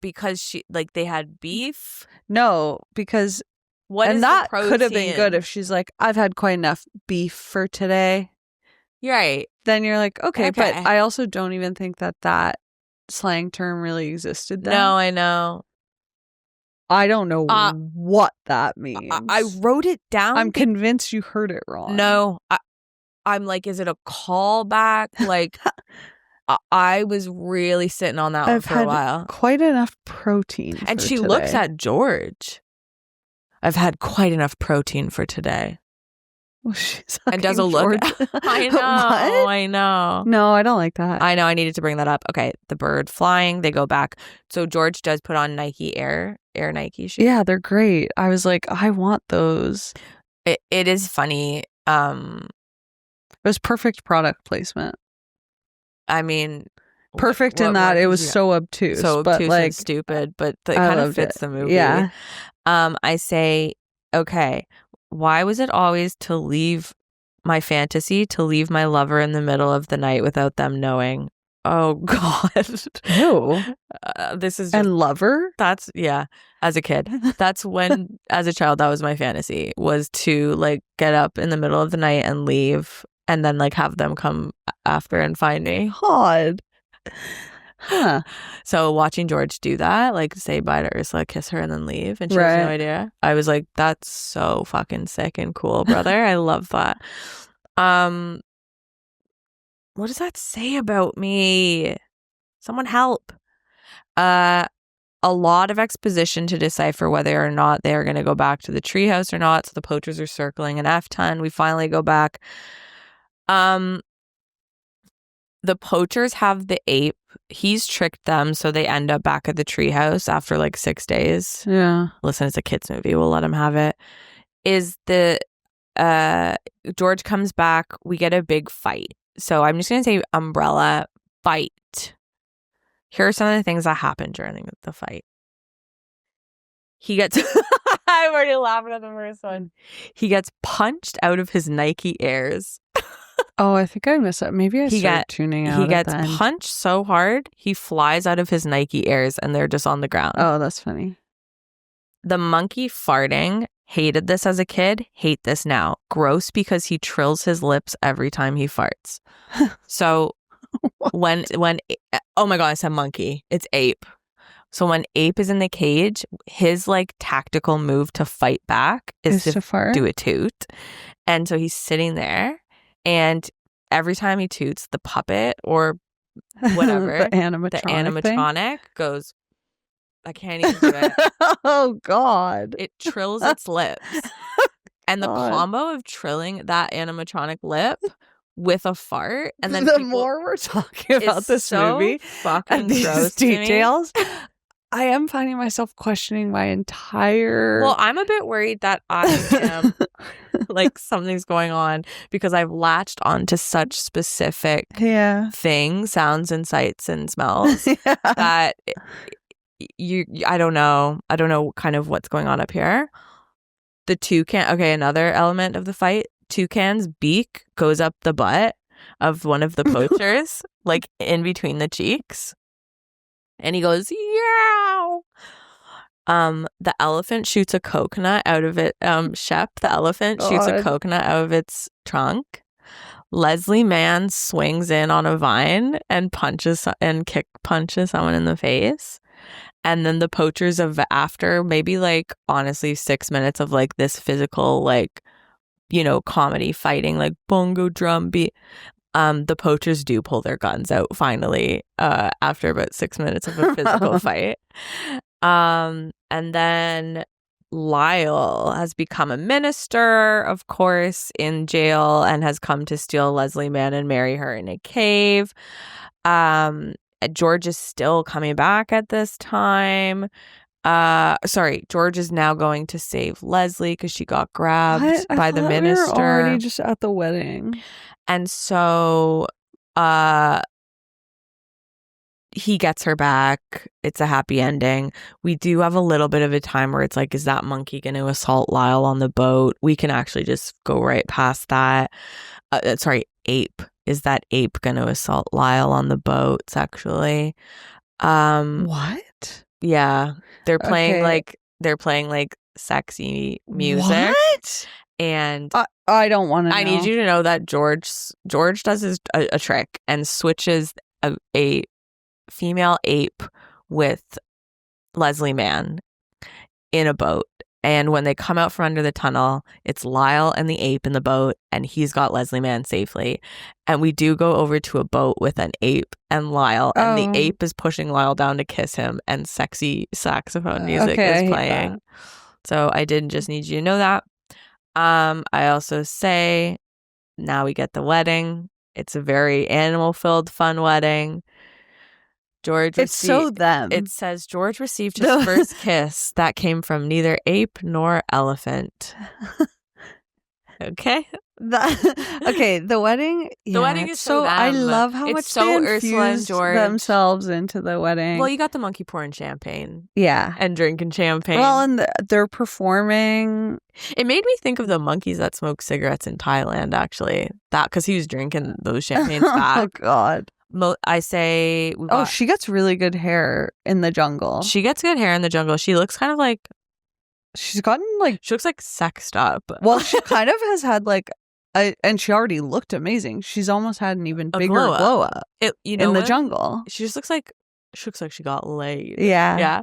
because they had beef? No, because that could have been good if she's like, I've had quite enough beef for today. You're right. Then you're like, okay, but I also don't even think that slang term really existed then. No, I know. I don't know what that means. I wrote it down. I'm convinced you heard it wrong. No, I'm like, is it a callback? Like, I was really sitting on that one for a while. Quite enough protein. And she looks at George. I've had quite enough protein for today. Well, she's and does a look. I know. What? I know. No, I don't like that. I know. I needed to bring that up. Okay, the bird flying. They go back. So George does put on Nike Air Nike shoes. Yeah, they're great. I was like, I want those. It is funny. was perfect product placement. I mean, perfect in that it was so obtuse, but like and stupid, but it kind of fits the movie. Yeah. I say, okay, why was it always to leave my fantasy, to leave my lover in the middle of the night without them knowing? Oh God. Ew. This is and lover? That's as a kid. That's when as a child that was my fantasy, was to like get up in the middle of the night and leave and then like have them come after and find me. God. Huh. So watching George do that, like say bye to Ursula, kiss her and then leave, and she has no idea. I was like, that's so fucking sick and cool, brother. I love that. What does that say about me? Someone help. A lot of exposition to decipher whether or not they are going to go back to the treehouse or not. So the poachers are circling an F-ton. We finally go back. The poachers have the ape. He's tricked them, so they end up back at the treehouse after like 6 days. Yeah. Listen, it's a kid's movie. We'll let him have it. George comes back. We get a big fight. So I'm just going to say umbrella fight. Here are some of the things that happen during the fight. He gets... I'm already laughing at the first one. He gets punched out of his Nike Airs. Oh, I think I missed that. Maybe I started tuning out. He gets punched so hard, he flies out of his Nike Airs and they're just on the ground. Oh, that's funny. The monkey farting. Hated this as a kid. Hate this now. Gross because he trills his lips every time he farts. So when oh my God, I said monkey. It's ape. So when ape is in the cage, his like tactical move to fight back is to fart? Do a toot. And so he's sitting there, and every time he toots, the puppet or whatever, the animatronic goes, I can't even do it. Oh God. It trills its lips. And the combo of trilling that animatronic lip with a fart, and then the more we're talking about this movie, fucking gross details, I am finding myself questioning my entire... Well, I'm a bit worried that I am like something's going on because I've latched on to such specific things, sounds and sights and smells that I don't know kind of what's going on up here. The toucan, okay, another element of the fight, toucan's beak goes up the butt of one of the poachers, like in between the cheeks. And he goes, yow. The elephant shoots a coconut out of it. Shep, the elephant, shoots a coconut out of its trunk. Leslie Mann swings in on a vine and punches someone in the face. And then the poachers after maybe like honestly 6 minutes of like this physical like, you know, comedy fighting, like bongo drum beat. The poachers do pull their guns out finally after about 6 minutes of a physical fight. And then Lyle has become a minister, of course, in jail and has come to steal Leslie Mann and marry her in a cave. George is still coming back at this time. George is now going to save Leslie because she got grabbed by the minister. We were already just at the wedding. And so he gets her back. It's a happy ending. We do have a little bit of a time where it's like, is that monkey going to assault Lyle on the boat? We can actually just go right past that. Ape. Is that ape going to assault Lyle on the boat sexually? What? Yeah. They're playing like sexy music. What? And I don't want to know. I need you to know that George does a trick and switches a female ape with Leslie Mann in a boat. And when they come out from under the tunnel, it's Lyle and the ape in the boat, and he's got Leslie Mann safely. And we do go over to a boat with an ape and Lyle, and the ape is pushing Lyle down to kiss him, and sexy saxophone music is playing. So I did just need you to know that. I also say, now we get the wedding. It's a very animal-filled, fun wedding. It says George received his first kiss that came from neither ape nor elephant. Okay. Okay, the wedding. The wedding is so them. I love how much so they Ursula and infused George themselves into the wedding. Well, you got the monkey pouring champagne. Yeah. And drinking champagne. Well, and they're performing. It made me think of the monkeys that smoke cigarettes in Thailand, actually. That, because he was drinking those champagnes back. Oh, God. I say... she gets really good hair in the jungle. She gets good hair in the jungle. She looks kind of like... She's gotten like... She looks like sexed up. Well, she kind of has had like... and she already looked amazing. She's almost had an even bigger glow up in the jungle. She just looks like... She looks like she got laid. Yeah.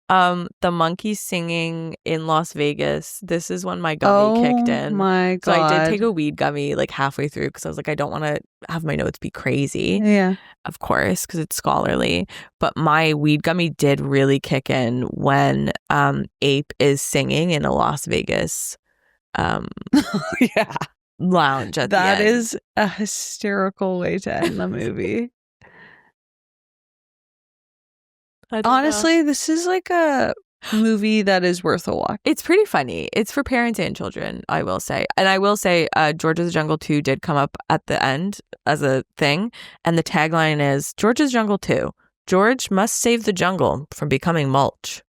Yeah. The monkey singing in Las Vegas. This is when my gummy kicked in. Oh my God. So I did take a weed gummy like halfway through because I was like, I don't want to have my notes be crazy. Yeah. Of course, because it's scholarly. But my weed gummy did really kick in when Ape is singing in a Las Vegas yeah. lounge at that the end. Is a hysterical way to end the movie. Honestly, this is like a movie that is worth a watch. It's pretty funny. It's for parents and children, I will say. And I will say George of the Jungle 2 did come up at the end as a thing. And the tagline is, George's Jungle 2. George must save the jungle from becoming mulch.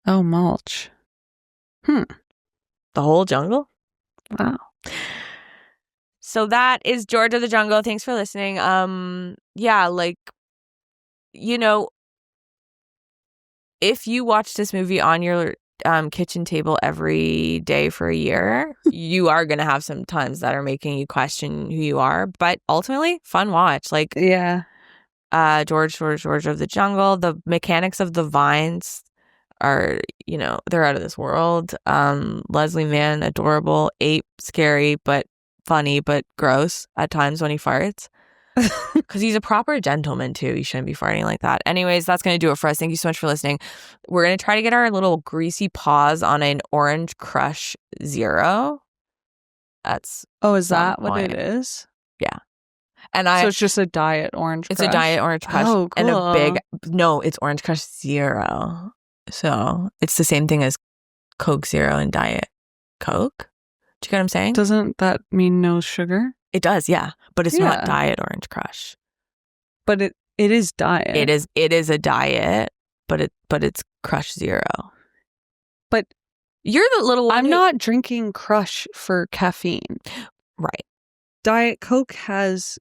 Oh, mulch. The whole jungle? Wow. So that is George of the Jungle. Thanks for listening. Yeah, like, you know, if you watch this movie on your kitchen table every day for a year, you are going to have some times that are making you question who you are. But ultimately, fun watch. Like, yeah. George of the Jungle. The mechanics of the vines are, you know, they're out of this world. Leslie Mann, adorable. Ape, scary, but funny, but gross at times when he farts. Because he's a proper gentleman too. He shouldn't be farting like that. Anyways, that's going to do it for us. Thank you so much for listening. We're going to try to get our little greasy paws on an Orange Crush Zero. That's is that what it is? Yeah. So it's just a diet Orange Crush? It's a diet Orange Crush. Oh, cool. And a big... No, it's Orange Crush Zero. So it's the same thing as Coke Zero and Diet Coke. Do you get what I'm saying? Doesn't that mean no sugar? It does, yeah. But it's not Diet Orange Crush. But it is diet. It is a diet, but it's Crush Zero. But you're the little one. I'm not drinking Crush for caffeine. Right. Diet Coke has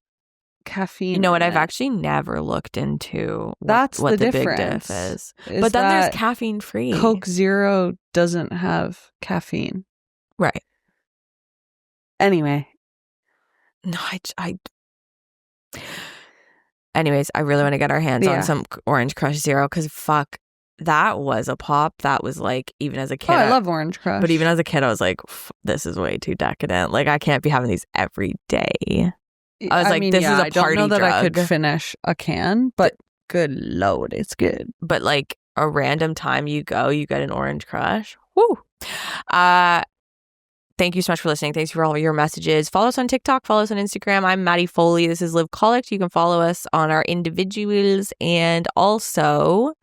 caffeine. You know what? I've actually never looked into what the difference big diff is. But then there's caffeine free. Coke Zero doesn't have caffeine. Right. Anyway. No, Anyways, I really want to get our hands on some Orange Crush Zero because fuck, that was a pop. That was like, even as a kid. Oh, I love Orange Crush. But even as a kid, I was like, this is way too decadent. Like, I can't be having these every day. I was like, this is a party drug. I don't know that I could finish a can, but good Lord, it's good. But like a random time you get an Orange Crush. Woo! Thank you so much for listening. Thanks for all your messages. Follow us on TikTok. Follow us on Instagram. I'm Maddie Foley. This is Live Collect. You can follow us on our individuals. And also,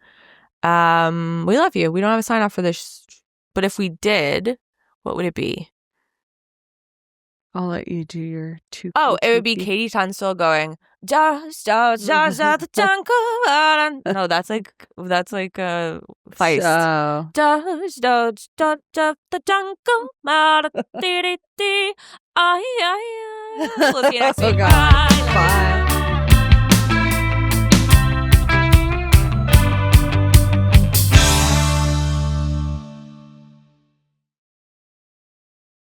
we love you. We don't have a sign off for this. But if we did, what would it be? I'll let you do your two. It would be Katie Tunstall going, just the jungle. No, that's like Feist. Just the jungle. We'll see you next week. Bye.